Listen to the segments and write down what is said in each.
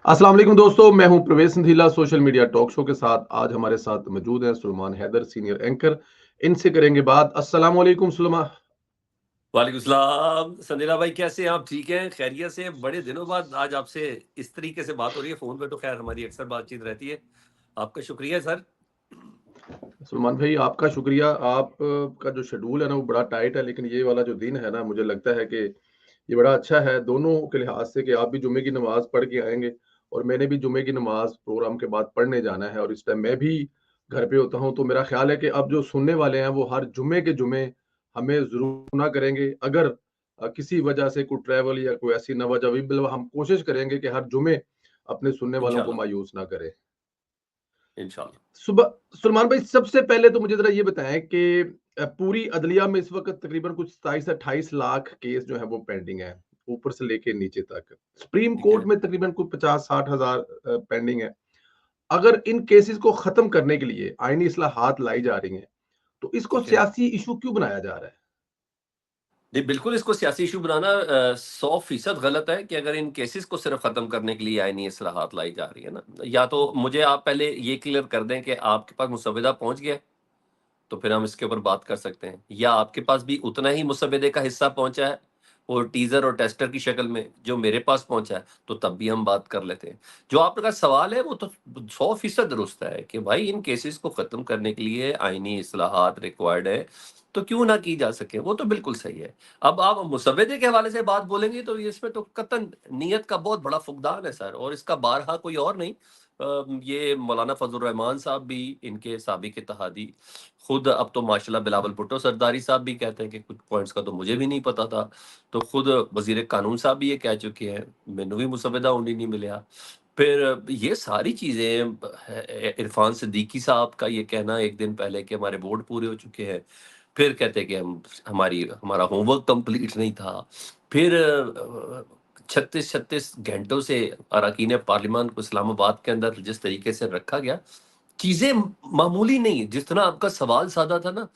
अस्सलाम वालेकुम दोस्तों, मैं हूं प्रवेश संधीला सोशल मीडिया टॉक शो के साथ। आज हमारे साथ मौजूद हैं सुलेमान हैदर, सीनियर एंकर। इनसे करेंगे बात। अस्सलाम वालेकुम सुलेमान। वालेकुम सलाम संदीला भाई, कैसे हैं आप? ठीक हैं, खैरियत से? बड़े दिनों बाद आज आपसे इस तरीके से बात हो रही है। फोन पे तो खैर हमारी अक्सर बातचीत रहती है। आपका शुक्रिया सर। सुलेमान भाई, आपका शुक्रिया। आप का जो शेड्यूल है ना वो बड़ा टाइट है, लेकिन ये वाला जो दिन है ना, मुझे लगता है कि ये बड़ा अच्छा है दोनों के लिहाज से कि आप भी जुम्मे की नमाज पढ़ के आएंगे और मैंने भी जुम्मे की नमाज प्रोग्राम के बाद पढ़ने जाना है, और इस टाइम मैं भी घर पे होता हूं। तो मेरा ख्याल है कि अब जो सुनने वाले हैं वो हर जुम्मे के जुम्मे हमें जरूर ना करेंगे। अगर किसी वजह से कोई ट्रैवल या कोई ऐसी नवाजवी, हम कोशिश करेंगे कि हर जुम्मे अपने सुनने वालों को इंशाल्लाह। मायूस ना करें। इंशाल्लाह। सुबह सुलेमान भाई, सबसे पहले तो मुझे जरा ये बताएं कि पूरी अदलिया में इस वक्त तकरीबन कुछ 27 से 28 लाख केस जो है वो पेंडिंग है, ऊपर से लेके नीचे तक। सुप्रीम ठीक कोर्ट है। में तकरीबन कुछ 50-60 हजार पेंडिंग है। अगर इन केसेस को खत्म करने के लिए आईनी इस्लाहात लाई जा रही हैं, तो इसको ठीक है। सियासी इशू क्यों बनाया जा रहा है? नहीं, बिल्कुल इसको सियासी इशू बनाना 100% गलत है कि अगर इन केसेस को सिर्फ खत्म करने के लिए आईनी इस्लाहात लाई जा रही है ना, या तो मुझे आप पहले ये क्लियर कर दें कि आपके पास मुसविदा पहुंच गया है, तो फिर हम इसके ऊपर बात कर सकते हैं, या आपके पास भी उतना ही मुसविदे का हिस्सा पहुंचा है और टीजर और टेस्टर की शक्ल में जो मेरे पास पहुंचा है, तो तब भी हम बात कर लेते हैं। जो आपका सवाल है वो तो 100% दुरुस्त है कि भाई इन केसेस को खत्म करने के लिए आईनी इस्लाहात रिक्वायर्ड है, तो क्यों ना की जा सके, वो तो बिल्कुल सही है। अब आप मुसविदे के हवाले से बात बोलेंगे तो इसमें तो कतन नीयत का बहुत बड़ा फुकदान है सर, और इसका बारहा कोई और नहीं, ये मौलाना फजल रहमान साहब भी, इनके साबिक इत्तेहादी, खुद अब तो माशाल्लाह बिलावल भुट्टो सरदारी साहब भी कहते हैं कि कुछ पॉइंट्स का तो मुझे भी नहीं पता था, तो खुद वजीर कानून साहब भी ये कह चुके हैं, मैनू भी मुसविदा उन्हीं नहीं मिला। फिर ये सारी चीजें, इरफान सिद्दीकी साहब का ये कहना एक दिन पहले कि हमारे वोट पूरे हो चुके हैं, फिर कहते हैं कि हमारा होमवर्क कंप्लीट नहीं था। फिर 36 घंटों से अरकान पार्लियामान को इस्लामाबाद के अंदर जिस तरीके से रखा गया, चीजें मामूली नहीं। जितना आपका सवाल सादा था ना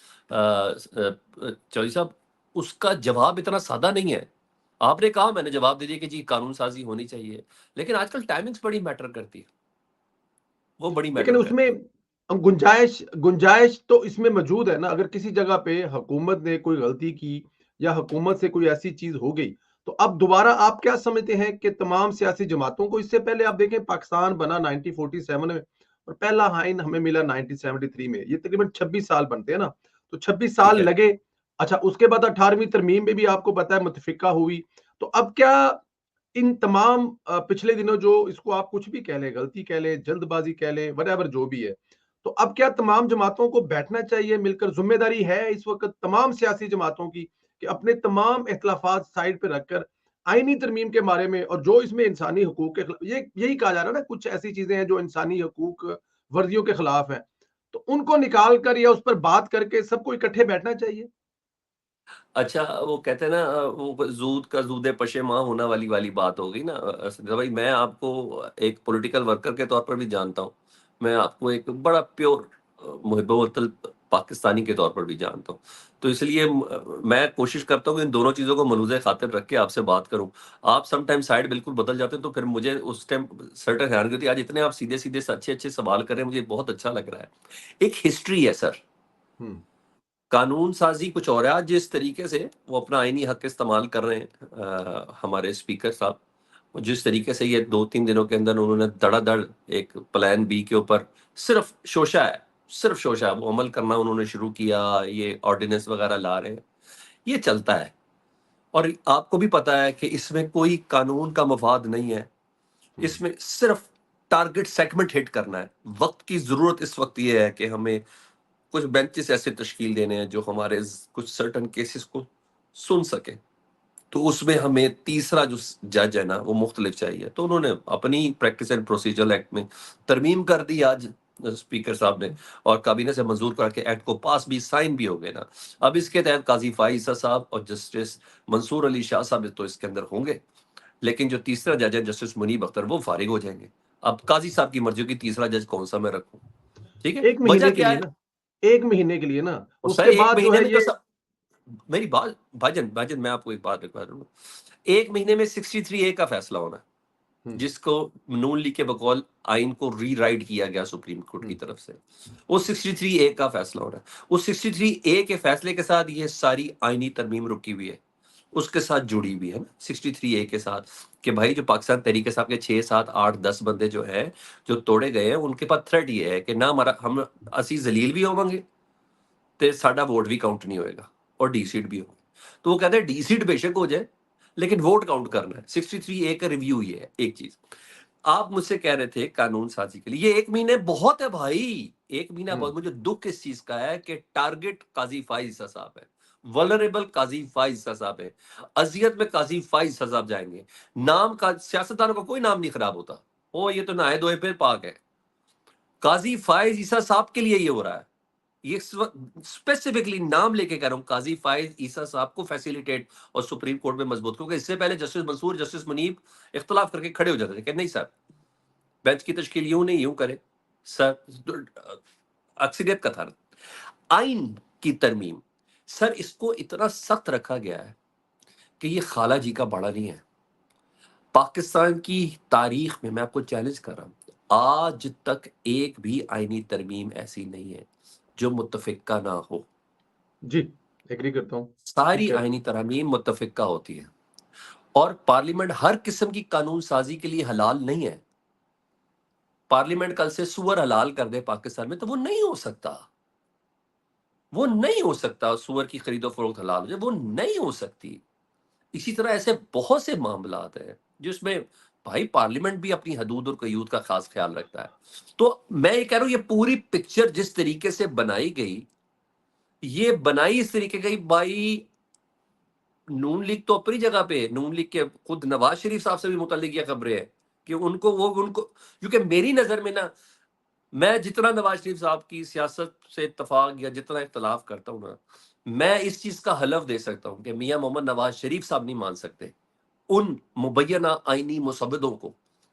चौधरी साहब, उसका जवाब इतना सादा नहीं है। आपने कहा, मैंने जवाब दे दिया कि जी कानून साजी होनी चाहिए, लेकिन आजकल टाइमिंग्स बड़ी मैटर करती है, वो बड़ी लेकिन मैटर उसमें करती है। गुंजाइश गुंजाइश तो इसमें मौजूद है ना। अगर किसी जगह पे हुकूमत ने कोई गलती की या हुकूमत से कोई ऐसी चीज हो गई, तो अब दोबारा आप क्या समझते हैं कि तमाम सियासी जमातों को, इससे पहले आप देखें पाकिस्तान बना 1947 में और पहला आइन हमें मिला 1973 में, ये तकरीबन 26 साल बनते हैं ना, तो 26 ठीक साल है। लगे। अच्छा, उसके बाद 18वीं तरमीम में भी आपको पता है मुतफिका हुई। तो अब क्या इन तमाम पिछले दिनों जो इसको आप कुछ भी कह लें, गलती कह लें, जल्दबाजी कह लें, वट जो भी है, तो अब क्या तमाम जमातों को बैठना चाहिए मिलकर? जिम्मेदारी है इस वक्त तमाम सियासी जमातों की कि अपने तमाम इख्तलाफात साइड पे रखकर आईनी तरमीम के बारे में, और जो इसमें इंसानी हकूक के ये यही कहा जा रहा है ना, कुछ ऐसी चीजें हैं जो इंसानी हकूक वर्जियों के खिलाफ हैं, तो उनको निकाल कर या उस पर बात करके सबको इकट्ठे बैठना चाहिए। अच्छा, वो कहते हैं ना, वो जूद का जूदे पशेमां होना वाली वाली बात हो गई ना। असद भाई, मैं आपको एक पॉलिटिकल वर्कर के तौर पर भी जानता हूँ, मैं आपको एक बड़ा प्योर मुहिब वतन पाकिस्तानी के तौर पर भी जानता हूँ। तो इसलिए मैं कोशिश करता हूँ कि इन दोनों चीजों को मलूज़े खातिर रख के आपसे बात करूँ। आप समटाइम साइड बिल्कुल बदल जाते हैं, तो फिर मुझे उस टाइम सर्टेन हैरानगी होती है। आज इतने आप सीधे सीधे अच्छे अच्छे सवाल कर रहे हैं, मुझे बहुत अच्छा लग रहा है। एक हिस्ट्री है सर, हम्म। कानून साजी कुछ और है। आज जिस तरीके से वो अपना आईनी हक इस्तेमाल कर रहे हैं, हमारे स्पीकर साहब, जिस तरीके से ये 2-3 दिनों के अंदर उन्होंने धड़ाधड़ एक प्लान बी के ऊपर सिर्फ शोशा है, सिर्फ शोशा है, वो अमल करना उन्होंने शुरू किया, ये ऑर्डिनेंस वगैरह ला रहे हैं, ये चलता है। और आपको भी पता है कि इसमें कोई कानून का मफाद नहीं है, हम्म। इसमें सिर्फ टारगेट सेगमेंट हिट करना है। वक्त की जरूरत इस वक्त ये है कि हमें कुछ बेंचेस ऐसे तश्कील देने हैं जो हमारे कुछ सर्टन केसेस को सुन सके। तो उसमें हमें तीसरा जो जज है ना, वो मुख्तलिफ चाहिए। तो उन्होंने अपनी प्रैक्टिस एंड प्रोसीजर एक्ट में तरमीम कर दी आज स्पीकर साहब ने, और काबीना से मंजूर करके एक्ट को पास भी, साइन भी हो गए ना। अब इसके तहत काजी फाइजा साहब और जस्टिस मंसूर अली शाह साहब तो इसके अंदर होंगे, लेकिन जो तीसरा जज है जस्टिस मुनीब अख्तर, वो फारिग हो जाएंगे। अब काजी साहब की मर्जी की तीसरा जज कौन सा मैं रखूं। ठीक है, एक वजह महीने के क्या लिए है? ना, एक महीने के लिए ना, और सर उसके एक बाद जो महीने है में तो ये। मेरी बात, भाईजान भाईजान मैं आपको एक बात बता दूं, एक महीने में 63A का फैसला होना है। जिसको नून लीग के बकौल आइन को रीराइट किया गया सुप्रीम कोर्ट की तरफ से, वो 63A का फैसला हो रहा है। उस 63A के फैसले के साथ ये सारी आइनी तरमीम रुकी हुई है, उसके साथ जुड़ी हुई है ना 63A के साथ, कि भाई जो पाकिस्तान तहरीक इंसाफ के 6, 7, 8, 10 बंदे जो है जो तोड़े गए हैं, उनके पास थ्रेट ये है कि ना हमारा हम असी जलील भी होवांगे ते साडा वोट भी काउंट नहीं होएगा और डी सीट भी हो। तो वो कहते हैं डी सीट बेशक हो जाए लेकिन वोट काउंट करना है। 63A का रिव्यू ये है। एक चीज आप मुझसे कह रहे थे कानून साजी के लिए, ये 1 महीने बहुत है भाई, 1 महीना बहुत। मुझे दुख इस चीज का है कि टारगेट काजी फाइज साहब है, वल्नरेबल काजी फाइज साहब है, अजियत में काजी फाइज साहब जाएंगे। नाम का सियासतदानों का कोई नाम नहीं खराब होता, ओ ये तो नहाए धोए फिर पाक है। काजी फाइज ईसा साहब के लिए ये हो रहा है, ये स्पेसिफिकली नाम लेके कह रहा हूं, काजी फाइज ईसा साहब को फैसिलिटेट और सुप्रीम कोर्ट में मजबूत, क्योंकि इससे पहले जस्टिस मंसूर, जस्टिस मुनीब इख्तलाफ करके खड़े हो जाते थे कि नहीं सर बेंच की तश्कील यूं नहीं यूं करे सर, अक्सरियत का था। आइन की तरमीम सर, इसको इतना सख्त रखा गया है कि ये खाला जी का बड़ा नहीं है। पाकिस्तान की तारीख में मैं आपको चैलेंज कर रहा हूं, आज तक एक भी आईनी तरमीम ऐसी नहीं है जो मुत्तफिका ना हो। जी, एग्री करता हूँ। सारी ठीक है। आईनी तरमीम मुत्तफिका होती है और पार्लियामेंट हर किस्म की कानून साजी के लिए हलाल नहीं है। पार्लियामेंट कल से सुअर हलाल कर दे पाकिस्तान में तो वो नहीं हो सकता, वो नहीं हो सकता। सुअर की खरीदो फरोख्त हलाल हो जाए, वो नहीं हो सकती। इसी तरह ऐसे बहुत से मामलात हैं जिसमें भाई पार्लियामेंट भी अपनी हदूद और कयूद का खास ख्याल रखता है। तो मैं ये कह रहा हूं, ये पूरी पिक्चर जिस तरीके से बनाई गई, ये बनाई इस तरीके गई भाई। नून लीग तो अपनी जगह पे, नून लीग के खुद नवाज शरीफ साहब से भी मुतालिक ये खबरें हैं कि उनको क्योंकि मेरी नजर में ना, मैं जितना नवाज शरीफ साहब की सियासत से इत्तफाक या जितना इख्तलाफ करता हूं ना, मैं इस चीज का हलफ दे सकता हूं कि मियां मोहम्मद नवाज शरीफ साहब नहीं मान सकते उन मुबैना आईनी मुसव्विदों को,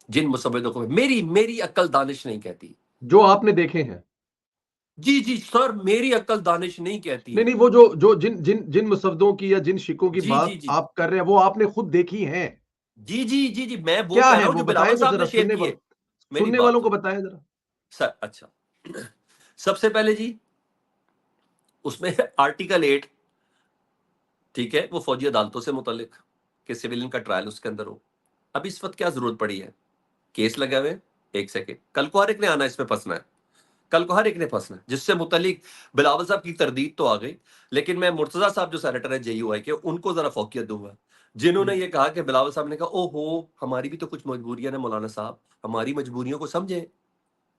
जिन मुसव्विदों को मेरी मेरी अक्ल दानिश नहीं कहती। जो आपने देखे हैं। जी जी सर, मेरी अक्ल दानिश नहीं कहती। नहीं, नहीं, वो जो जो जिन जिन जिन मुसव्वदों की या जिन शिकों की जी जी बात जी आप कर रहे हैं, वो आपने खुद देखी हैं। जी जी जी जी, मैं वो क्या कह है रहा हूं वो? जो बताएं बिलावल तो साहब जरा, ने शेयर किए। मेरी सुनने बात वालों को सुन बताएं जरा। सर। अच्छा, सबसे पहले जी उसमें आर्टिकल 8, ठीक है, वो फौजी अदालतों से मुतल्लिक कि सिविलियन का ट्रायल उसके अंदर हो। अब इस वक्त क्या जरूरत पड़ी है, केस लगे हुए, एक सेकेंड, कल को हर एक ने आना, इसमें फंसना है, कल को हर एक ने फंसना है। जिससे मुतल्लिक बिलावल साहब की तरदीद तो आ गई, लेकिन मैं मुर्तजा साहब जो सेनेटर है JUI के, उनको जरा फोकियत दूंगा, जिन्होंने ये कहा कि बिलावल साहब ने कहा ओहो हमारी भी तो कुछ मजबूरियां हैं मौलाना साहब, हमारी मजबूरियों को समझे।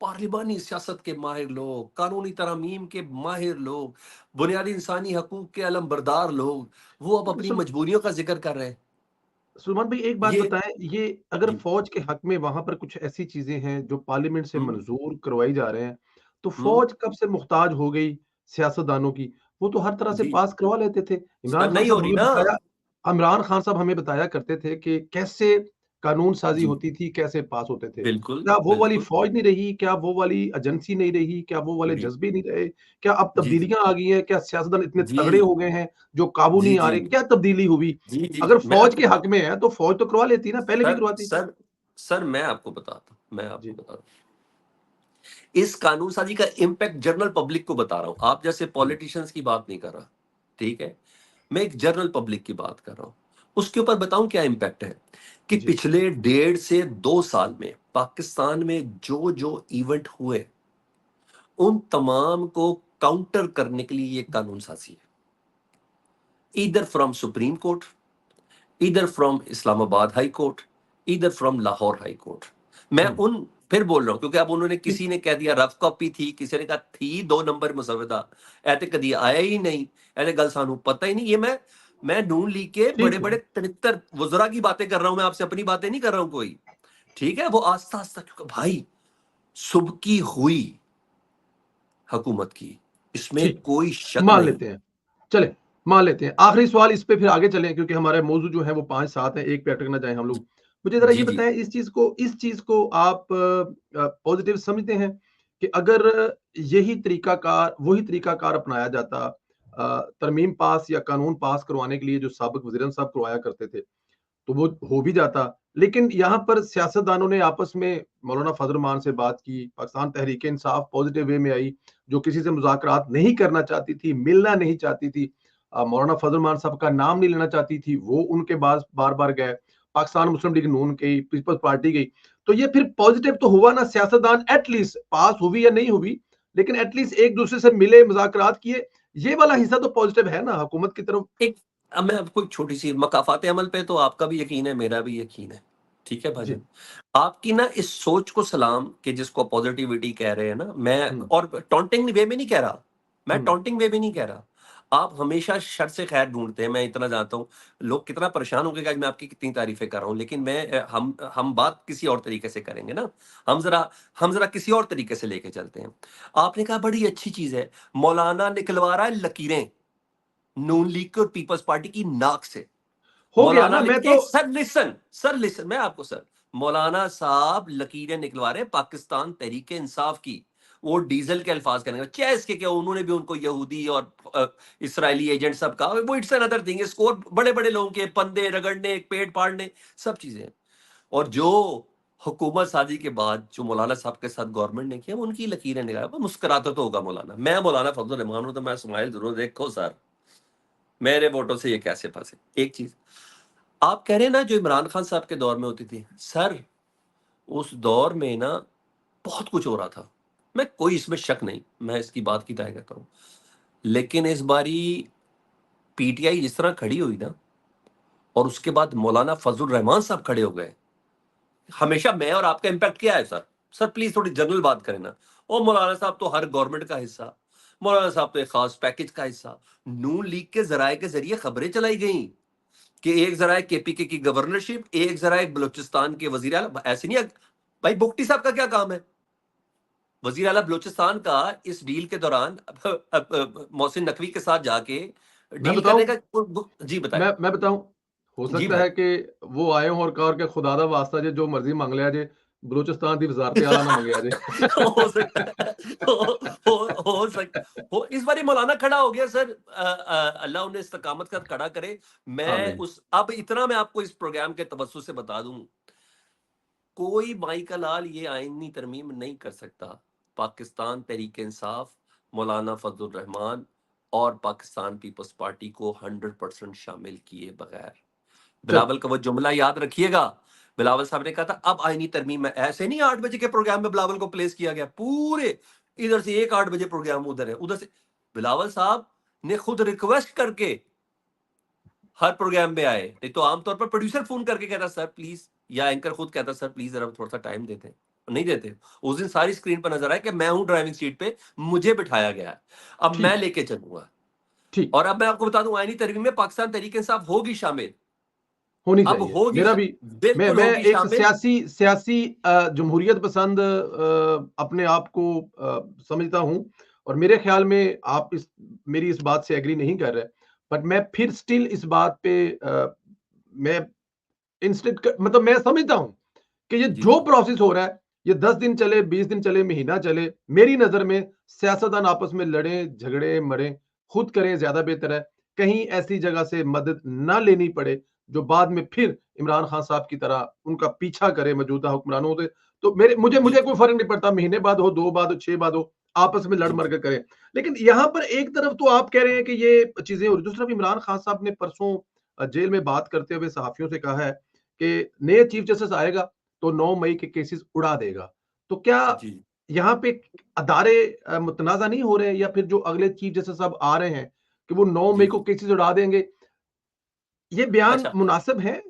पार्लिमानी सियासत के माहिर लोग, कानूनी तरमीम के माहिर लोग, बुनियादी इंसानी हकूक के अलमबरदार लोग, वो अब अपनी सुल- मजबूरियों का जिक्र कर रहे हैं। सुलेमान भाई, एक बात ये बताएं, ये अगर जी, फौज के हक में वहां पर कुछ ऐसी चीजें हैं जो पार्लियामेंट से हम्म मंजूर करवाई जा रहे हैं, तो हम्म, फौज कब से मुख्ताज हो गई सियासतदानों की? वो तो हर तरह से जी पास करवा लेते थे। सर, नहीं हो रही ना। इमरान खान साहब हमें बताया करते थे कि कैसे कानून साजी जी होती थी, कैसे पास होते थे। बिल्कुल क्या वो वाली बिल्कुल, फौज नहीं रही? क्या वो वाली एजेंसी नहीं रही? क्या वो वाले जी जज्बे नहीं रहे? क्या अब जी जी तब्दीलियां आ गई हैं? क्या सियासतदान इतने जी तगड़े हो गए हैं जो काबू जी नहीं आ जी रहे? क्या तब्दीली हुई? जी जी अगर जी मैं फौज आपको के हक में है तो फौज तो करवा लेती ना, पहले भी सर करवाती। सर सर मैं आपको बताता हूं, मैं आपको जी, बताता हूं, इस कानून साजी का इम्पैक्ट जनरल पब्लिक को बता रहा हूं, आप जैसे जी, पॉलिटिशियंस की बात नहीं कर रहा, ठीक है, मैं एक जनरल पब्लिक की बात कर रहा हूं। उसके ऊपर बताऊं क्या इम्पैक्ट है कि जी, पिछले 1.5 से 2 साल में पाकिस्तान में जो जो इवेंट हुए, उन तमाम को काउंटर करने के लिए ये कानून साजी है, इधर फ्रॉम सुप्रीम कोर्ट, इधर फ्रॉम इस्लामाबाद हाई कोर्ट, इधर फ्रॉम लाहौर हाई कोर्ट। मैं हुँ, उन फिर बोल रहा हूं क्योंकि अब उन्होंने, ठीक, किसी ने कह दिया रफ कॉपी थी, किसी ने कहा थी 2 नंबर मुसवदा, ऐसे कदी आया ही नहीं, ऐसे गल सानू पता ही नहीं। ये मैं नून लीग के बड़े ठीक है। बड़े 73 वज़रा की बातें कर रहा हूं, मैं आपसे अपनी बातें नहीं कर रहा हूं कोई, ठीक है, वो आस्ता आस्ता, क्योंकि भाई सुबकी हुई हुकूमत की, इसमें ठीक, कोई शक मान नहीं। लेते हैं। चलें, मान लेते हैं। आखिरी सवाल, इस पे फिर आगे चलें क्योंकि हमारे मौज़ू जो है वो 5-7 हैं, एक पे अटक ना जाएँ हम लोग। मुझे ज़रा ये जी जी बताएँ, इस चीज़ को आप पॉज़िटिव समझते हैं कि अगर यही तरीकाकार वही तरीकाकार अपनाया जाता तरमीम पास या कानून पास करवाने के लिए जो साबिक़ वज़ीर-ए-आज़म साहब करवाया करते थे, तो वो हो भी जाता। लेकिन यहाँ पर सियासतदानों ने आपस में मौलाना फजल रहमान से बात की, पाकिस्तान तहरीक इंसाफ पॉजिटिव वे में आई, जो किसी से मुज़ाकरात नहीं करना चाहती थी, मिलना नहीं चाहती थी, मौलाना फजल रहमान साहब का नाम नहीं लेना चाहती थी, वो उनके पास बार-बार गए। पाकिस्तान मुस्लिम लीग नून गई, पीपल्स पार्टी गई। तो ये फिर पॉजिटिव तो हुआ ना, सियासतदान एटलीस्ट पास हुई या नहीं हुई, लेकिन एटलीस्ट एक-दूसरे से मिले, मुज़ाकरात किए, ये वाला हिस्सा तो पॉजिटिव है ना हुकूमत की तरफ। एक अब मैं आपको एक छोटी-सी मकाफ़ात अमल पे तो आपका भी यकीन है, मेरा भी यकीन है। ठीक है जी। भाईजान? आपकी ना इस सोच को सलाम कि जिसको पॉज़िटिविटी कह रहे हैं ना, मैं हुँ, और टॉन्टिंग वे में नहीं कह रहा। मैं हुँ, टॉन्टिंग वे में नहीं कह रहा। आप हमेशा शर से खैर ढूँढते हैं, मैं इतना जानता हूँ। लोग कितना परेशान होंगे कि आज मैं आपकी कितनी तारीफ़ें कर रहा हूँ, लेकिन हम बात किसी और तरीके से करेंगे ना। हम ज़रा किसी और तरीके से लेके चलते हैं। आपने कहा बड़ी अच्छी चीज़ है, मौलाना निकलवा रहा है लकीरें, नून लीग की और पीपल्स पार्टी की नाक से। हो गया मौलाना ना, मैं लिख तो एक सर लिसन मैं आपको सर मौलाना साहब लकीरें निकलवा रहे हैं पाकिस्तान तहरीके इंसाफ की। वो डीजल के अल्फाज करेंगे चाहे इसके क्या, उन्होंने भी उनको यहूदी और इसराइली एजेंट सब कहा, वो इट्स अनदर थिंग, स्कोर बड़े बड़े लोगों के पंदे रगड़ने पेट फाड़ने सब चीजें हैं। और जो हुकूमत साजी के बाद जो मौलाना साहब के साथ गवर्नमेंट ने किया, वो उनकी लकीरें निकाला, वो मुस्कुराता तो होगा मौलाना। मैं मौलाना फजल रहमान हूं तो मैं स्माइल जरूर, देखो सर मेरे वोटों से ये कैसे फंसे। एक चीज आप कह रहे हैं ना जो इमरान खान साहब के दौर में होती थी, सर उस दौर में ना बहुत कुछ हो रहा था, मैं कोई इसमें शक नहीं, मैं इसकी बात की ताय करता हूँ। लेकिन इस बारी पीटीआई जिस तरह खड़ी हुई ना, और उसके बाद मौलाना फजल रहमान साहब खड़े हो गए, हमेशा मैं और आपका इम्पैक्ट क्या है सर? सर प्लीज थोड़ी जनरल बात करें ना। और मौलाना साहब तो हर गवर्नमेंट का हिस्सा, मौलाना साहब तो एक खास पैकेज का हिस्सा। नून लीग के जराये के जरिए खबरें चलाई गई कि एक जरा केपीके की गवर्नरशिप, एक जरा बलूचिस्तान के वजीर आला, ऐसे नहीं भाई बुगटी साहब का क्या काम है? वजीर आला बलूचिस्तान का इस डील के दौरान मोहसिन नकवी के साथ जाके मैं डील करने बताऊँ का जी बताएं। मैं बताऊँ, हो जी सकता भाई। है कि वो आए हों और कहा कि खुदा दा वास्ता जे जो मर्ज़ी मांग लिया जे, बलूचिस्तान दी वज़ारत आला ना मंगया जे। हो सकता है, हो सकता हो इस बारी मौलाना खड़ा हो गया सर, अल्लाह उन्हें इस्तकामत का खड़ा करे। मैं आमीन। उस अब इतना मैं आपको इस प्रोग्राम के तवज्जो से बता दूं, कोई माई का लाल ये आईनी तरमीम नहीं कर सकता पाकिस्तान तहरीक इंसाफ, मौलाना फजल रहमान और पाकिस्तान पीपल्स पार्टी को 100% शामिल किए बगैर। चल बिलावल का वो जुमला याद रखिएगा। बिलावल साहब ने कहा था अब आईनी तरमीम में, ऐसे नहीं 8 बजे के प्रोग्राम में बिलावल को प्लेस किया गया, पूरे इधर से एक 8 बजे प्रोग्राम उधर है, उधर से बिलावल साहब ने खुद रिक्वेस्ट करके हर प्रोग्राम में आए, नहीं तो आमतौर पर प्रोड्यूसर फोन करके कहता सर प्लीज, या एंकर खुद कहता सर प्लीज जरा थोड़ा सा टाइम देते हैं, नहीं देते। उस दिन सारी स्क्रीन पर नजर आया कि मैं हूं ड्राइविंग सीट पे, मुझे बिठाया गया है, अब मैं ठीक, लेके चलूंगा। ठीक, और अब मैं आपको बता दूं आईनी तरमीम में पाकिस्तान तरीके इंसाफ होगी शामिल, होनी अब चाहिए। होगी मेरा भी बिल्कुल मैं होगी एक शामिल। सियासी जमहूरियत पसंद अपने आप को समझता हूँ, और मेरे ख़्याल में आप इस मेरी इस बात से एग्री नहीं कर रहे। बट मैं फिर स्टिल इस बात पे मैं इंस्टेंट क मतलब मैं समझता हूँ कि ये जी जो जी प्रोसेस हो रहा है, ये 10 दिन चले, 20 दिन चले, महीना चले, मेरी नज़र में सियासतदान आपस में लड़ें, झगड़े, मरें, खुद करें ज़्यादा बेहतर है। कहीं ऐसी जगह से मदद ना लेनी पड़े, जो बाद में फिर इमरान खान साहब की तरह उनका पीछा करे मौजूदा हुक्मरानों से। तो मेरे मुझे जी मुझे कोई फ़र्क नहीं पड़ता, महीने बाद हो, 2 बाद हो, 6 बाद हो, आपस में लड़ जी मर के करें। लेकिन यहाँ पर एक तरफ तो आप कह रहे हैं कि ये चीज़ें हो रही, दूसरी तरफ इमरान खान साहब ने परसों जेल में बात करते हुए सहाफ़ियों से कहा है कि नए चीफ जस्टिस आएगा तो 9 मई के केसेस उड़ा देगा। तो क्या जी। यहाँ पे अदारे मुतनाज़ा नहीं हो रहे हैं, या फिर जो अगले चीफ जस्टिस साहब आ रहे हैं कि वो 9 मई जी को जी। केसेस उड़ा देंगे? ये बयान अच्छा, मुनासिब है?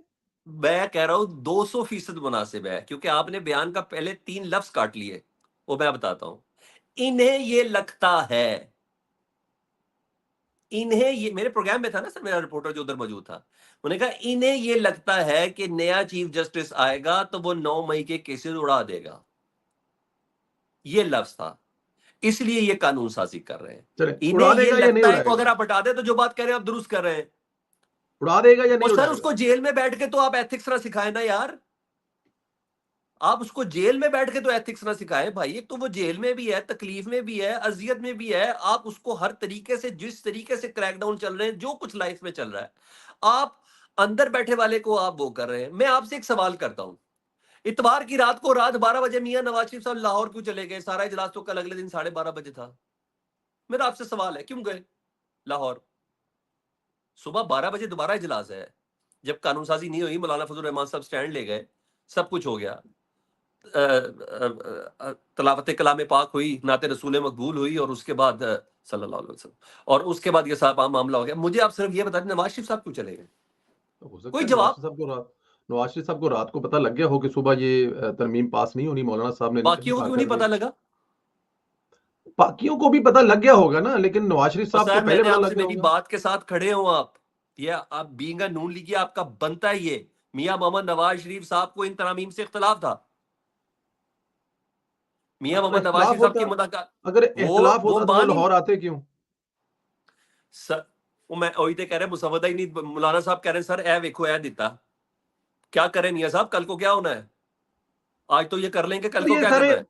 मैं कह रहा हूं 200% मुनासिब है, क्योंकि आपने बयान का पहले 3 लफ्ज काट लिए, वो मैं बताता हूं। इन्हें ये लगता है, इन्हें ये, मेरे प्रोग्राम में था ना सर, मेरा रिपोर्टर जो उधर मौजूद था, उन्होंने कहा इन्हें ये लगता है कि नया चीफ जस्टिस आएगा तो वो 9 मई के केसेस उड़ा देगा, ये लफ्ज था। इसलिए ये कानून साजी कर रहे हैं। चलें, इन्हें उड़ा ये देगा या नहीं लगता है को उड़ाएगा? अगर आप हटा दें तो जो बात कह रहे हैं आप दुरुस्त कर रहे हैं। उड़ा देगा या नहीं और सर उड़ाएगा? उसको जेल में बैठ के तो आप एथिक्स ना सिखाए ना यार, आप उसको जेल में बैठ के तो एथिक्स ना सिखाएं भाई। एक तो वो जेल में भी है, तकलीफ में भी है, अजियत में भी है, आप उसको हर तरीके से, जिस तरीके से क्रैकडाउन चल रहे हैं, जो कुछ लाइफ में चल रहा है, आप अंदर बैठे वाले को आप वो कर रहे हैं। मैं आपसे एक सवाल करता हूं, इतवार की रात को रात 12 बजे मियां नवाज शरीफ साहब लाहौर क्यों चले गए? सारा इजलास तो कल अगले दिन 12:30 बजे था। मेरा आपसे सवाल है, क्यों गए लाहौर? सुबह 12 बजे दोबारा इजलास है। जब कानून साजी नहीं हुई, मौलाना फजल रहमान साहब स्टैंड ले गए, सब कुछ हो गया, तलावत कलाम पाक हुई, नाते रसूल मकबूल हुई, और उसके बाद सल्लल्लाहु अलैहि वसल्लम, और उसके बाद ये साहब मामला हो गया। मुझे आप सिर्फ ये बता दें, नवाज शरीफ साहब क्यों चले गए? तो हो सकता कोई है जवाब। नवाज शरीफ साहब को रात को पता लग गया हो कि सुबह ये तरमीम पास नहीं होनी, मौलाना साहब ने बाकियों को इनकार क्यों कर नहीं दिया। पता लगा? बाकियों को भी पता लग गया होगा ना, लेकिन नवाज शरीफ और साहब को सर, पहले मैंने पता आपसे लग गया मेरी होगा। बात के साथ खड़े हो आप, ये आप बीइंग अ नून लीगी, आपका बनता है ये। मियां मोहम्मद नवाज शरीफ साहब को इन तरामीम से इख्तलाफ था। मियां अगर मोहम्मद नवाज इख्तलाफ शरीफ साहब की होता मुलाकात, अगर वो इख्तलाफ वो होता तो वो मान ही लाहौर आते क्यों? सर, वो मैं वही तो कह रहे, मुसवदा ही नहीं। मौलाना साहब कह रहे हैं, सर ए वेखो ए दिता, क्या करें मियां साहब, कल को क्या होना है? आज तो ये कर लेंगे, कल पर को क्या करना है?